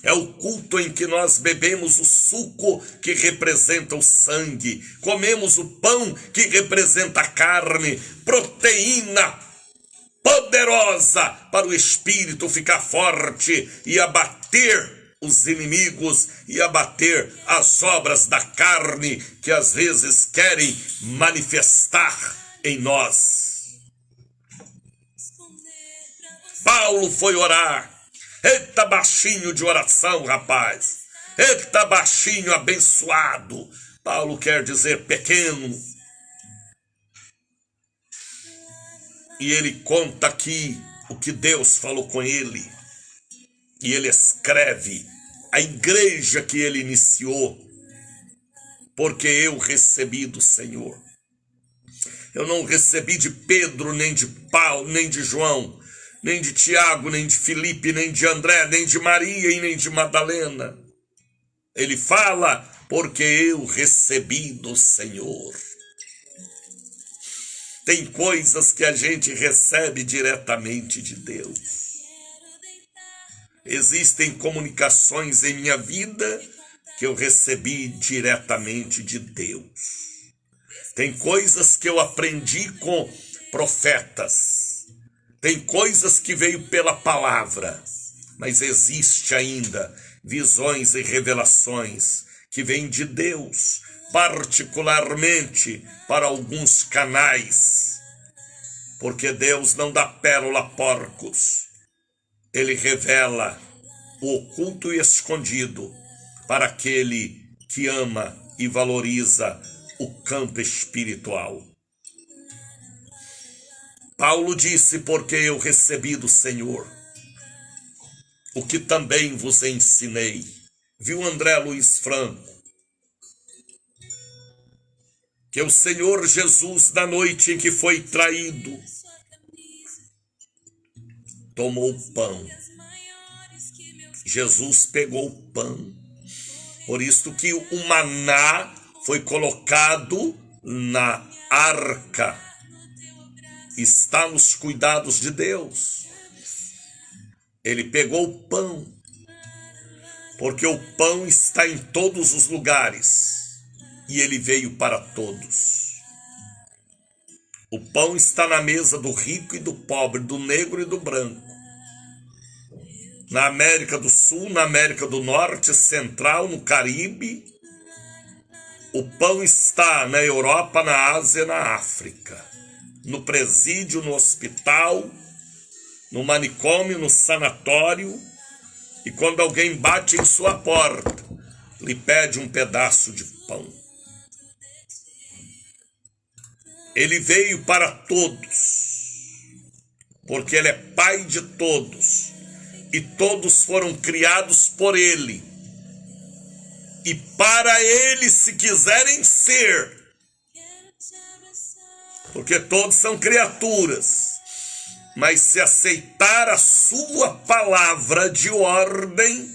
É o culto em que nós bebemos o suco que representa o sangue, comemos o pão que representa a carne, proteína poderosa para o espírito ficar forte e abater os inimigos e abater as obras da carne que às vezes querem manifestar em nós. Paulo foi orar. Eita baixinho de oração, rapaz. Eita baixinho abençoado. Paulo quer dizer pequeno. E ele conta aqui o que Deus falou com ele. E ele escreve a igreja que ele iniciou. Porque eu recebi do Senhor. Eu não recebi de Pedro, nem de Paulo, nem de João, nem de Tiago, nem de Filipe, nem de André, nem de Maria e nem de Madalena. Ele fala, porque eu recebi do Senhor. Tem coisas que a gente recebe diretamente de Deus. Existem comunicações em minha vida que eu recebi diretamente de Deus. Tem coisas que eu aprendi com profetas. Tem coisas que veio pela palavra. Mas existe ainda visões e revelações que vêm de Deus particularmente para alguns canais, porque Deus não dá pérola a porcos. Ele revela o oculto e escondido para aquele que ama e valoriza o campo espiritual. Paulo disse: porque eu recebi do Senhor o que também vos ensinei. Viu André Luiz Franco? Que o Senhor Jesus, na noite em que foi traído, tomou o pão. Jesus pegou o pão. Por isso que o maná foi colocado na arca. Está nos cuidados de Deus. Ele pegou o pão, porque o pão está em todos os lugares e ele veio para todos. O pão está na mesa do rico e do pobre, do negro e do branco. Na América do Sul, na América do Norte, Central, no Caribe. O pão está na Europa, na Ásia e na África. No presídio, no hospital, no manicômio, no sanatório. E quando alguém bate em sua porta, lhe pede um pedaço de pão. Ele veio para todos, porque ele é pai de todos. E todos foram criados por ele. E para ele, se quiserem ser, porque todos são criaturas, mas se aceitar a sua palavra de ordem,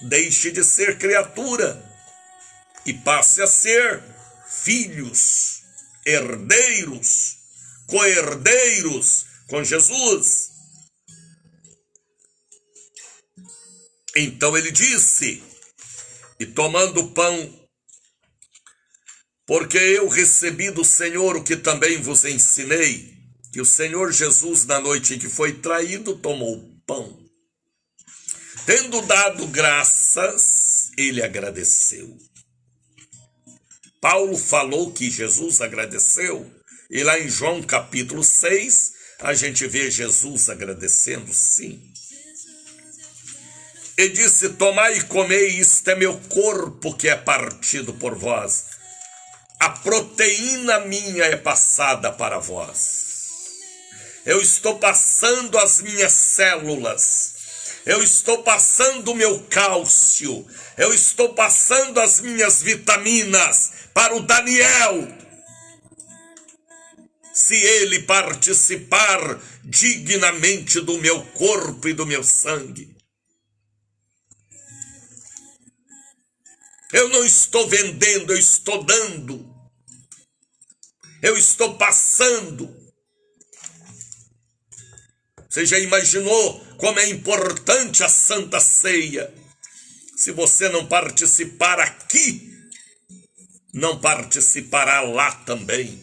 deixe de ser criatura e passe a ser filhos, herdeiros, co-herdeiros com Jesus. Então ele disse: e tomando o pão, porque eu recebi do Senhor o que também vos ensinei, que o Senhor Jesus, na noite em que foi traído, tomou o pão. Tendo dado graças, ele agradeceu. Paulo falou que Jesus agradeceu, e lá em João capítulo 6, a gente vê Jesus agradecendo, sim. E disse: tomai e comei, isto é meu corpo que é partido por vós. A proteína minha é passada para vós. Eu estou passando as minhas células. Eu estou passando o meu cálcio. Eu estou passando as minhas vitaminas para o Daniel. Se ele participar dignamente do meu corpo e do meu sangue. Eu não estou vendendo, eu estou dando. Eu estou passando. Você já imaginou como é importante a Santa Ceia? Se você não participar aqui, não participará lá também.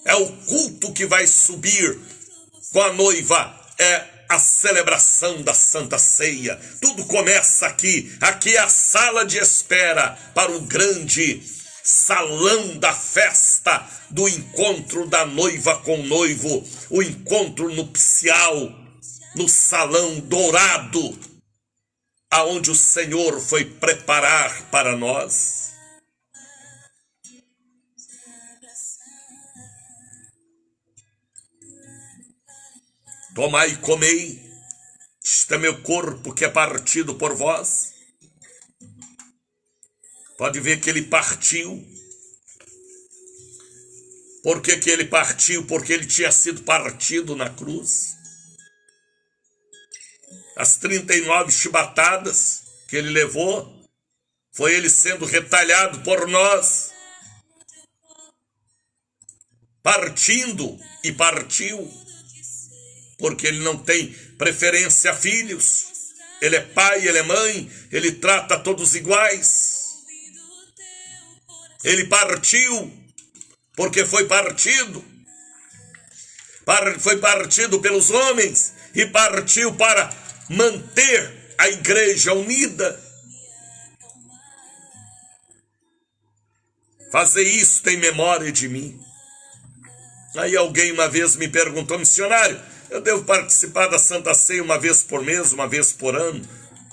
É o culto que vai subir com a noiva, é a celebração da Santa Ceia. Tudo começa aqui. Aqui é a sala de espera para o grande salão da festa, do encontro da noiva com o noivo, o encontro nupcial, no salão dourado, aonde o Senhor foi preparar para nós. Tomai e comei, isto é meu corpo que é partido por vós. Pode ver que ele partiu. Por que que ele partiu? Porque ele tinha sido partido na cruz. As 39 chibatadas que ele levou, foi ele sendo retalhado por nós. Partindo e partiu. Porque ele não tem preferência a filhos. Ele é pai, ele é mãe, ele trata todos iguais. Ele partiu, porque foi partido. Foi partido pelos homens e partiu para manter a igreja unida. Fazei isto em memória de mim. Aí alguém uma vez me perguntou: missionário, eu devo participar da Santa Ceia uma vez por mês, uma vez por ano?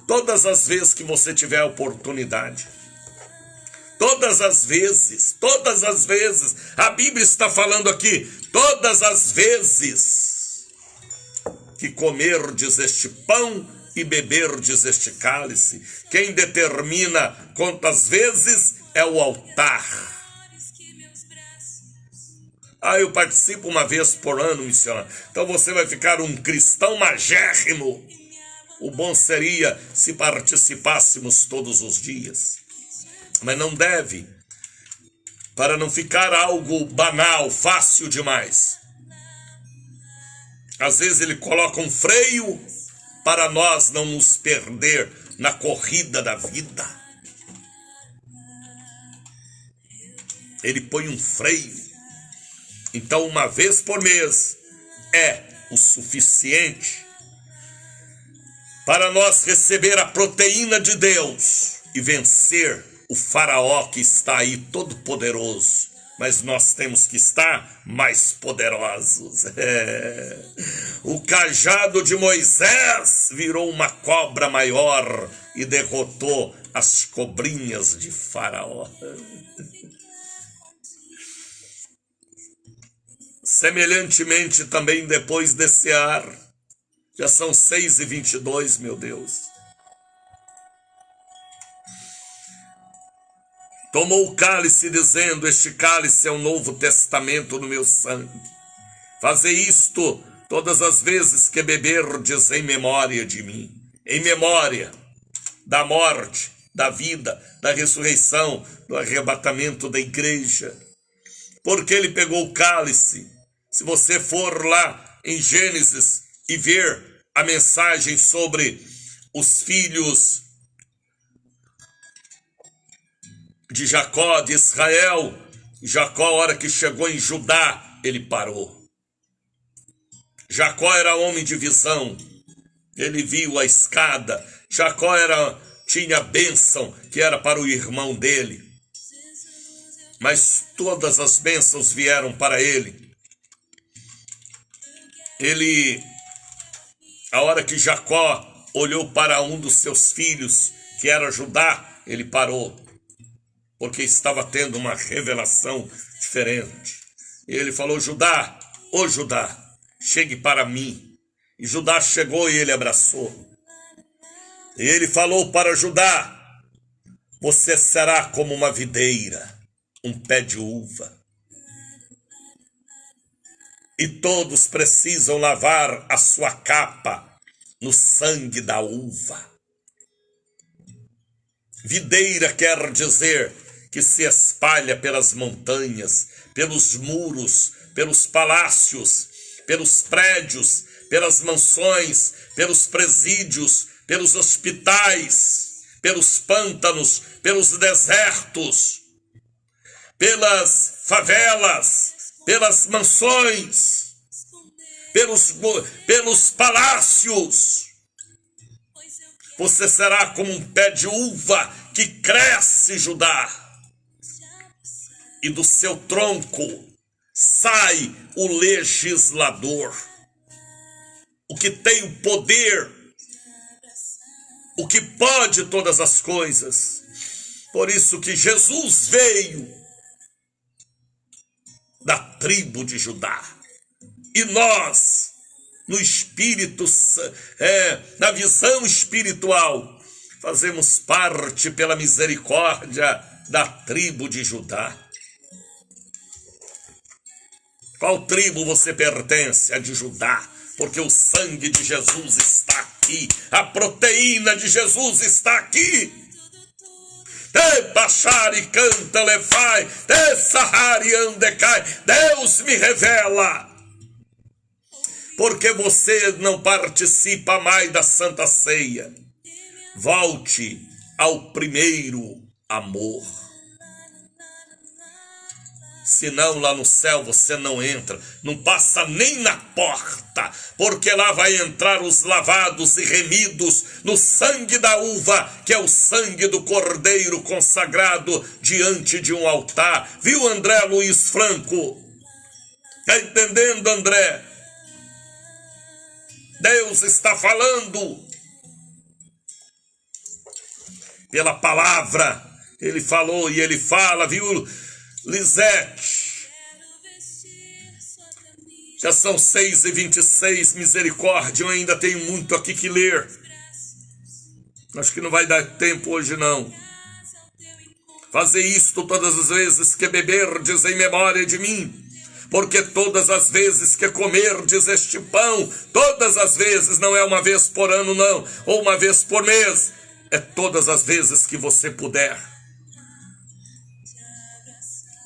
Todas as vezes que você tiver a oportunidade. Todas as vezes. A Bíblia está falando aqui, todas as vezes que comerdes este pão e beberdes este cálice. Quem determina quantas vezes é o altar. Eu participo uma vez por ano, missionário. Então você vai ficar um cristão magérrimo. O bom seria se participássemos todos os dias. Mas não deve, para não ficar algo banal, fácil demais. Às vezes ele coloca um freio para nós não nos perder na corrida da vida. Ele põe um freio. Então, uma vez por mês é o suficiente para nós receber a proteína de Deus e vencer o faraó que está aí todo poderoso. Mas nós temos que estar mais poderosos. O cajado de Moisés virou uma cobra maior e derrotou as cobrinhas de Faraó. Semelhantemente também depois de cear, já são 6h22, meu Deus. Tomou o cálice dizendo: este cálice é o novo testamento no meu sangue. Fazei isto todas as vezes que beberdes em memória de mim. Em memória da morte, da vida, da ressurreição, do arrebatamento da igreja. Porque ele pegou o cálice. Se você for lá em Gênesis e ver a mensagem sobre os filhos de Jacó, de Israel, Jacó, a hora que chegou em Judá, ele parou. Jacó era homem de visão, ele viu a escada. Jacó tinha bênção que era para o irmão dele, mas todas as bênçãos vieram para ele. A hora que Jacó olhou para um dos seus filhos, que era Judá, ele parou, porque estava tendo uma revelação diferente. Ele falou: Judá, ô Judá, chegue para mim. E Judá chegou e ele abraçou. E ele falou para Judá: você será como uma videira, um pé de uva. E todos precisam lavar a sua capa no sangue da uva. Videira quer dizer que se espalha pelas montanhas, pelos muros, pelos palácios, pelos prédios, pelas mansões, pelos presídios, pelos hospitais, pelos pântanos, pelos desertos, pelas favelas, pelas mansões, pelos palácios. Você será como um pé de uva que cresce, Judá. E do seu tronco sai o legislador, o que tem o poder, o que pode todas as coisas. Por isso que Jesus veio da tribo de Judá. E nós, no espírito, na visão espiritual, fazemos parte pela misericórdia da tribo de Judá. Qual tribo você pertence? A de Judá, porque o sangue de Jesus está aqui, a proteína de Jesus está aqui. Te baixari canta levai, te sahari andecai, Deus me revela. Porque você não participa mais da Santa Ceia. Volte ao primeiro amor. Senão lá no céu você não entra, não passa nem na porta, porque lá vai entrar os lavados e remidos no sangue da uva, que é o sangue do cordeiro consagrado diante de um altar. Viu, André Luiz Franco? Está entendendo, André? Deus está falando pela palavra. Ele falou e ele fala, viu, Lisete? Já são 6h26, misericórdia, eu ainda tenho muito aqui que ler. Acho que não vai dar tempo hoje não. Fazer isto todas as vezes que beberdes em memória de mim, porque todas as vezes que comerdes este pão, todas as vezes, não é uma vez por ano não, ou uma vez por mês, é todas as vezes que você puder.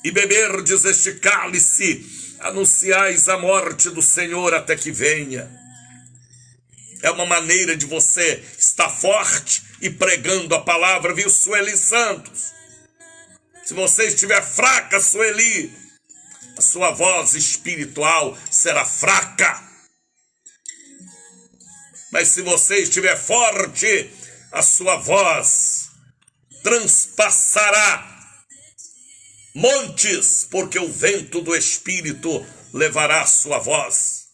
E beberdes este cálice, anunciais a morte do Senhor até que venha. É uma maneira de você estar forte e pregando a palavra, viu, Sueli Santos? Se você estiver fraca, Sueli, a sua voz espiritual será fraca. Mas se você estiver forte, a sua voz transpassará montes, porque o vento do Espírito levará a sua voz.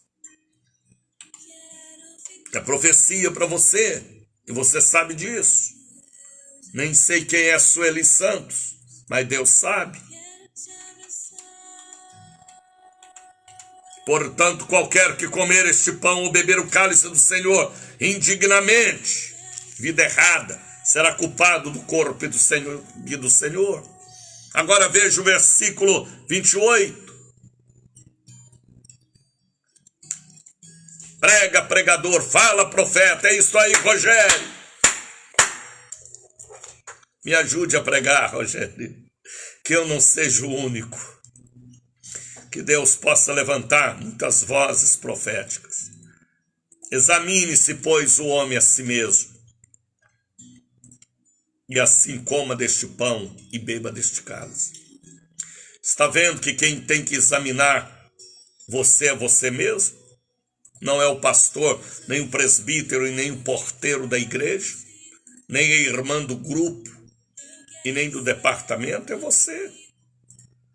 É profecia para você, e você sabe disso. Nem sei quem é Sueli Santos, mas Deus sabe. Portanto, qualquer que comer este pão ou beber o cálice do Senhor indignamente, vida errada, será culpado do corpo e do Senhor. Agora veja o versículo 28. Prega, pregador, fala, profeta. É isso aí, Rogério. Me ajude a pregar, Rogério. Que eu não seja o único. Que Deus possa levantar muitas vozes proféticas. Examine-se, pois, o homem a si mesmo. E assim coma deste pão e beba deste cálice. Está vendo que quem tem que examinar você é você mesmo? Não é o pastor, nem o presbítero e nem o porteiro da igreja, nem a irmã do grupo e nem do departamento, é você.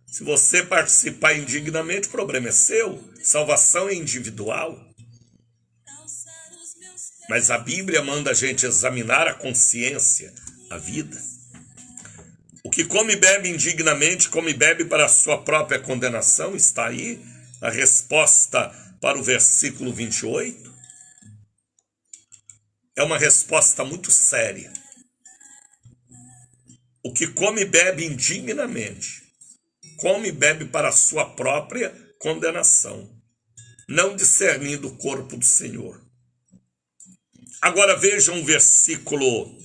Se você participar indignamente, o problema é seu. Salvação é individual. Mas a Bíblia manda a gente examinar a consciência, a vida. O que come e bebe indignamente, come e bebe para a sua própria condenação. Está aí a resposta para o versículo 28. É uma resposta muito séria. O que come e bebe indignamente, come e bebe para a sua própria condenação, não discernindo o corpo do Senhor. Agora vejam o versículo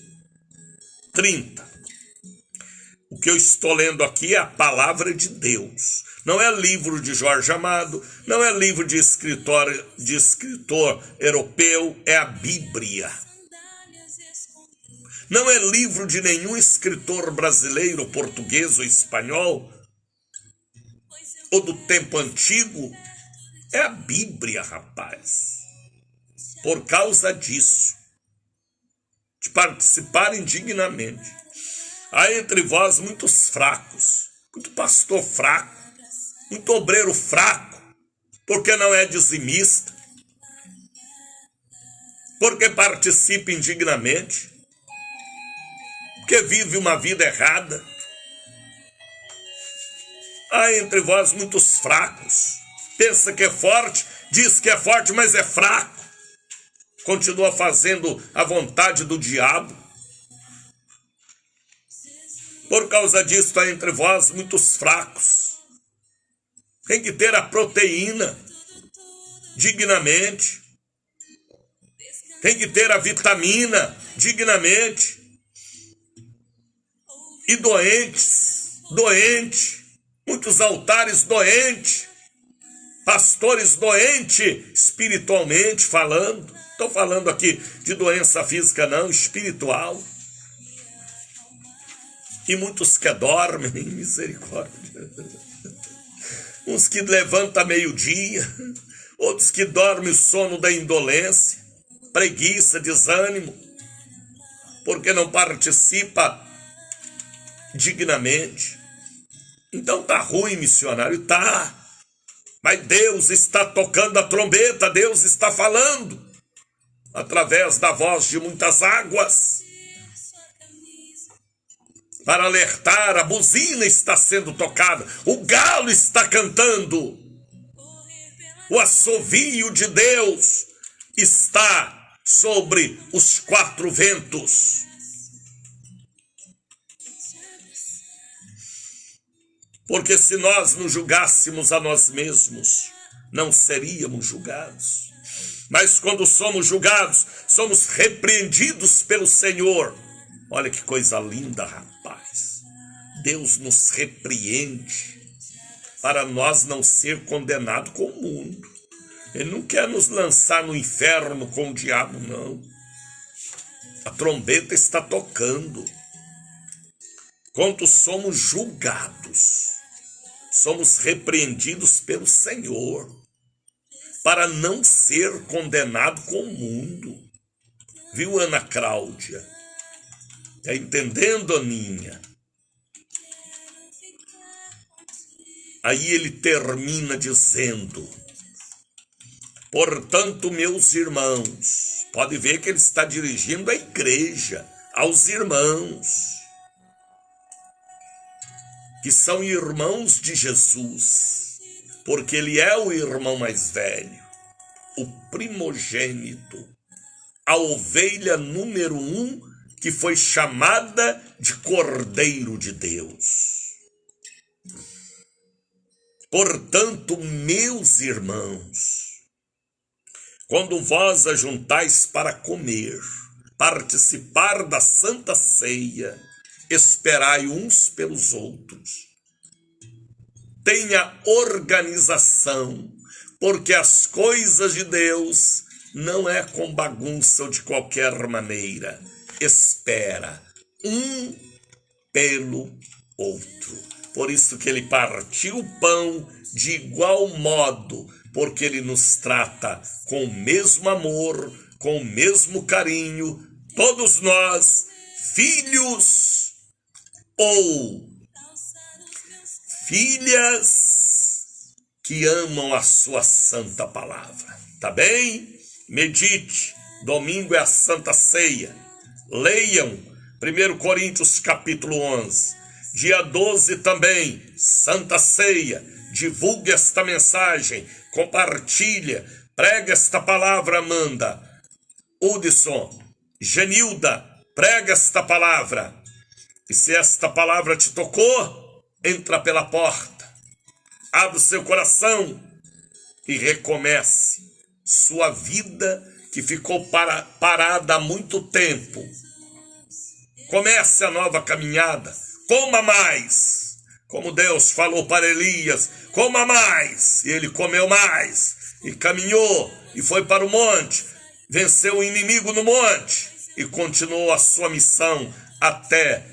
30. O que eu estou lendo aqui é a palavra de Deus. Não é livro de Jorge Amado, não é livro de escritor europeu, é a Bíblia. Não é livro de nenhum escritor brasileiro, português ou espanhol, ou do tempo antigo. É a Bíblia, rapaz. Por causa disso, de participar indignamente, há entre vós muitos fracos, muito pastor fraco, muito obreiro fraco, porque não é dizimista, porque participa indignamente, porque vive uma vida errada. Há entre vós muitos fracos, pensa que é forte, diz que é forte, mas é fraco, continua fazendo a vontade do diabo. Por causa disso, há entre vós muitos fracos. Tem que ter a proteína dignamente. Tem que ter a vitamina dignamente. E doentes, muitos altares doentes, pastores doentes, espiritualmente falando. Estou falando aqui de doença física não, espiritual. E muitos que dormem, misericórdia. uns que levantam a meio-dia, outros que dormem o sono da indolência, preguiça, desânimo, porque não participa dignamente. Então tá ruim, missionário, tá. Mas Deus está tocando a trombeta, Deus está falando através da voz de muitas águas para alertar. A buzina está sendo tocada, o galo está cantando, o assovio de Deus está sobre os quatro ventos. Porque se nós nos julgássemos a nós mesmos, não seríamos julgados. Mas quando somos julgados, somos repreendidos pelo Senhor. Olha que coisa linda, rapaz. Deus nos repreende para nós não ser condenados com o mundo. Ele não quer nos lançar no inferno com o diabo, não. A trombeta está tocando. Quando somos julgados, somos repreendidos pelo Senhor para não ser condenado com o mundo. Viu, Ana Cláudia? Está entendendo, Aninha? Aí ele termina dizendo: portanto, meus irmãos, pode ver que ele está dirigindo à igreja, aos irmãos, que são irmãos de Jesus, porque ele é o irmão mais velho, o primogênito, a ovelha número 1, que foi chamada de Cordeiro de Deus. Portanto, meus irmãos, quando vós ajuntais para comer, participar da Santa Ceia, esperai uns pelos outros. Tenha organização, porque as coisas de Deus não é com bagunça ou de qualquer maneira. Espera um pelo outro. Por isso que ele partiu o pão de igual modo, porque ele nos trata com o mesmo amor, com o mesmo carinho, todos nós, filhos ou filhas que amam a sua santa palavra. Tá bem? Medite. Domingo é a Santa Ceia. Leiam 1 Coríntios capítulo 11. Dia 12 também, Santa Ceia. Divulgue esta mensagem, compartilha, prega esta palavra, Amanda. Hudson, Genilda, prega esta palavra. E se esta palavra te tocou, entra pela porta, abre o seu coração e recomece sua vida que ficou parada há muito tempo. Comece a nova caminhada, coma mais, como Deus falou para Elias, coma mais, e ele comeu mais, e caminhou, e foi para o monte, venceu o inimigo no monte, e continuou a sua missão até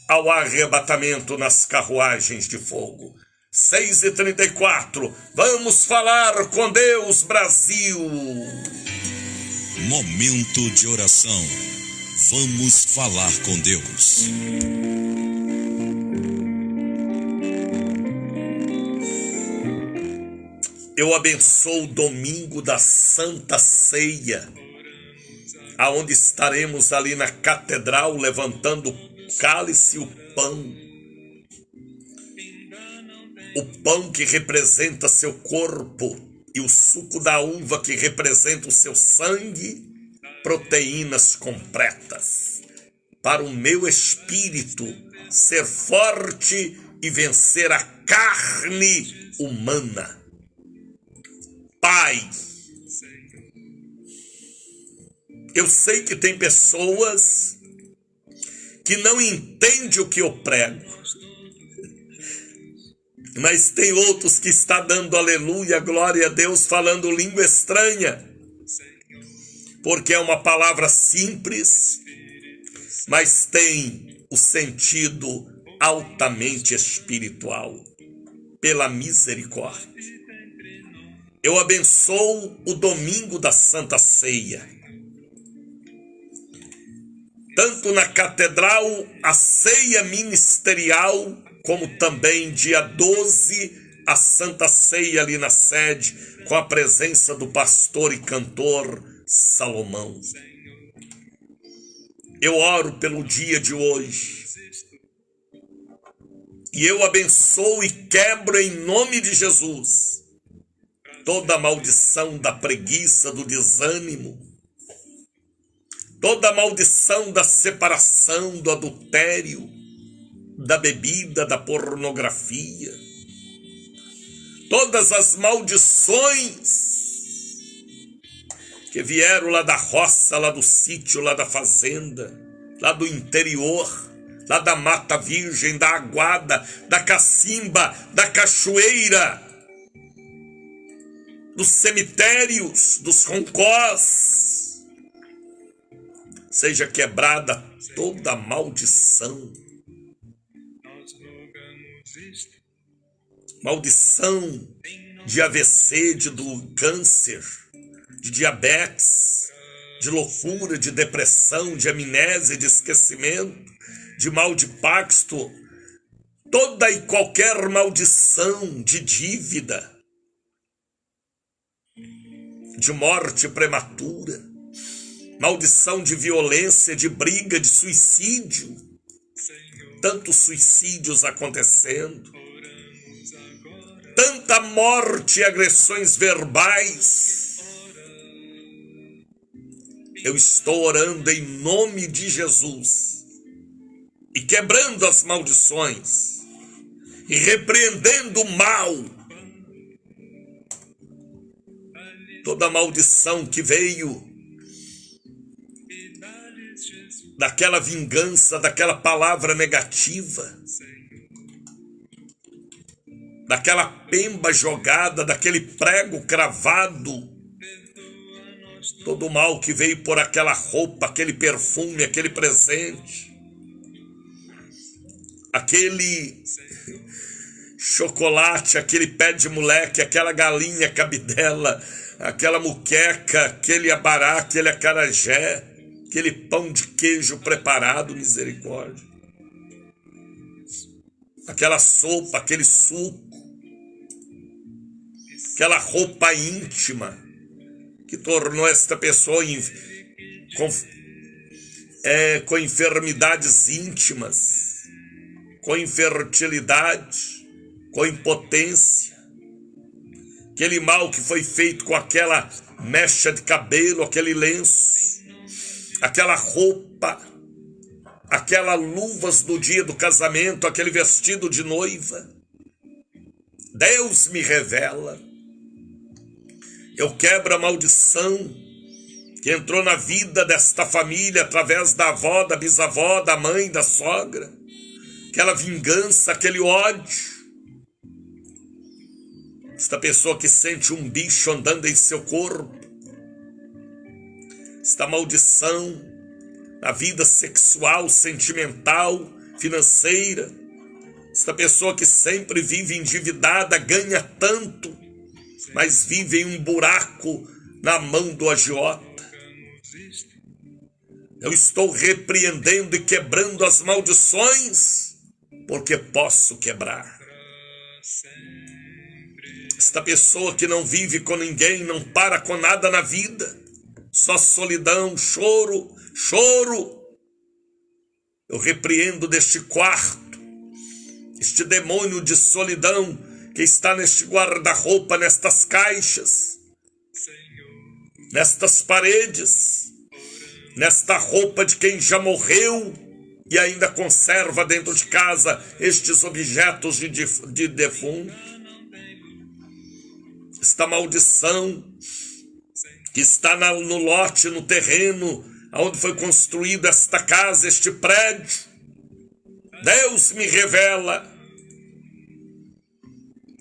ao arrebatamento nas carruagens de fogo. 6h34, vamos falar com Deus, Brasil. Momento de oração. Vamos falar com Deus. Eu abençoo o domingo da Santa Ceia, aonde estaremos ali na catedral levantando o cálice e o pão. O pão que representa seu corpo e o suco da uva que representa o seu sangue, proteínas completas, para o meu espírito ser forte e vencer a carne humana. Pai, eu sei que tem pessoas que não entendem o que eu prego, mas tem outros que estão dando aleluia, glória a Deus, falando língua estranha, porque é uma palavra simples, mas tem o sentido altamente espiritual. pela misericórdia. Eu abençoo o domingo da Santa Ceia. Tanto na catedral, a ceia ministerial, como também dia 12, a Santa Ceia ali na sede, com a presença do pastor e cantor Salomão. Eu oro pelo dia de hoje. E eu abençoo e quebro em nome de Jesus toda a maldição da preguiça, do desânimo, toda a maldição da separação, do adultério, da bebida, da pornografia, todas as maldições que vieram lá da roça, lá do sítio, lá da fazenda, lá do interior, lá da mata virgem, da aguada, da cacimba, da cachoeira, dos cemitérios, dos roncós. Seja quebrada toda maldição. Maldição de AVC, do câncer, de diabetes, de loucura, de depressão, de amnésia, de esquecimento, de mal de Parkinson, toda e qualquer maldição de dívida, de morte prematura, maldição de violência, de briga, de suicídio, tantos suicídios acontecendo, tanta morte e agressões verbais. Eu estou orando em nome de Jesus e quebrando as maldições e repreendendo o mal. Toda maldição que veio daquela vingança, daquela palavra negativa, daquela pemba jogada, daquele prego cravado, todo o mal que veio por aquela roupa, aquele perfume, aquele presente, aquele chocolate, aquele pé de moleque, aquela galinha cabidela, aquela muqueca, aquele abará, aquele acarajé, aquele pão de queijo preparado, misericórdia, aquela sopa, aquele suco, aquela roupa íntima que tornou esta pessoa com enfermidades íntimas, com infertilidade, com impotência, aquele mal que foi feito com aquela mecha de cabelo, aquele lenço, aquela roupa, aquelas luvas do dia do casamento, aquele vestido de noiva. Deus me revela. Eu quebro a maldição que entrou na vida desta família através da avó, da bisavó, da mãe, da sogra. Aquela vingança, aquele ódio. Esta pessoa que sente um bicho andando em seu corpo. Esta maldição na vida sexual, sentimental, financeira. Esta pessoa que sempre vive endividada, ganha tanto, mas vive em um buraco na mão do agiota. Eu estou repreendendo e quebrando as maldições, porque posso quebrar. Esta pessoa que não vive com ninguém, não para com nada na vida, só solidão, choro, choro. Eu repreendo deste quarto este demônio de solidão que está neste guarda-roupa, nestas caixas, nestas paredes, nesta roupa de quem já morreu e ainda conserva dentro de casa estes objetos de defunto. Esta maldição que está no lote, no terreno, onde foi construída esta casa, este prédio. Deus me revela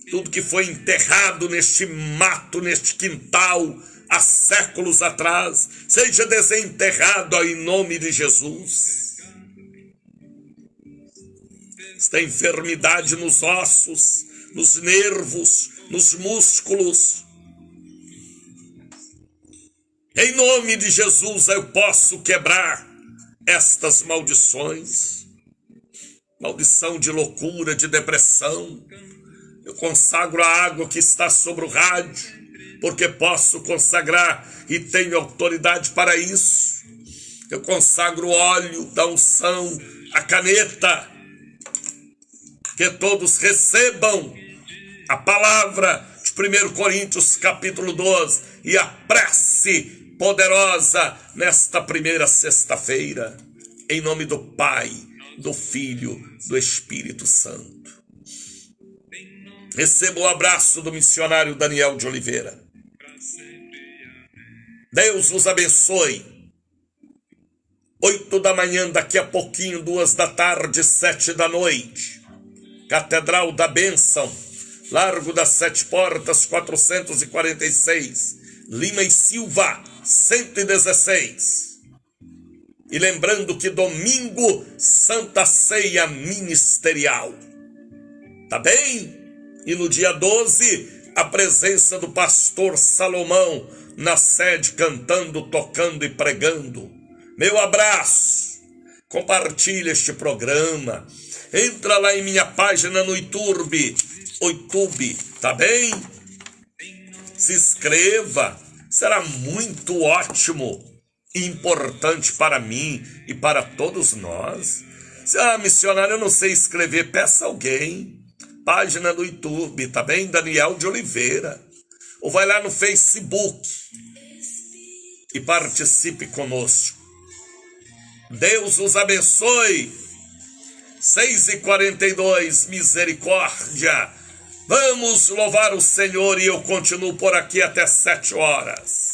tudo que foi enterrado neste mato, neste quintal, há séculos atrás, seja desenterrado em nome de Jesus. Esta enfermidade nos ossos, nos nervos, nos músculos. Em nome de Jesus eu posso quebrar estas maldições. Maldição de loucura, de depressão. Eu consagro a água que está sobre o rádio, porque posso consagrar e tenho autoridade para isso. Eu consagro o óleo da unção, a caneta, que todos recebam a palavra de 1 Coríntios capítulo 12 e a prece poderosa nesta primeira sexta-feira, em nome do Pai, do Filho, do Espírito Santo. Receba o abraço do missionário Daniel de Oliveira. Deus os abençoe. 8 da manhã, daqui a pouquinho, 2 da tarde, 7 da noite. Catedral da Bênção, Largo das Sete Portas, 446, Lima e Silva, 116. E lembrando que domingo, Santa Ceia Ministerial. Tá bem? E no dia 12, a presença do pastor Salomão na sede, cantando, tocando e pregando. Meu abraço. Compartilhe este programa. Entra lá em minha página no YouTube, tá bem? Se inscreva. Será muito ótimo e importante para mim e para todos nós. Missionário, eu não sei escrever, peça alguém. Página no YouTube, tá bem? Daniel de Oliveira. Ou vai lá no Facebook e participe conosco. Deus os abençoe. 6h42, misericórdia. Vamos louvar o Senhor e eu continuo por aqui até 7 horas.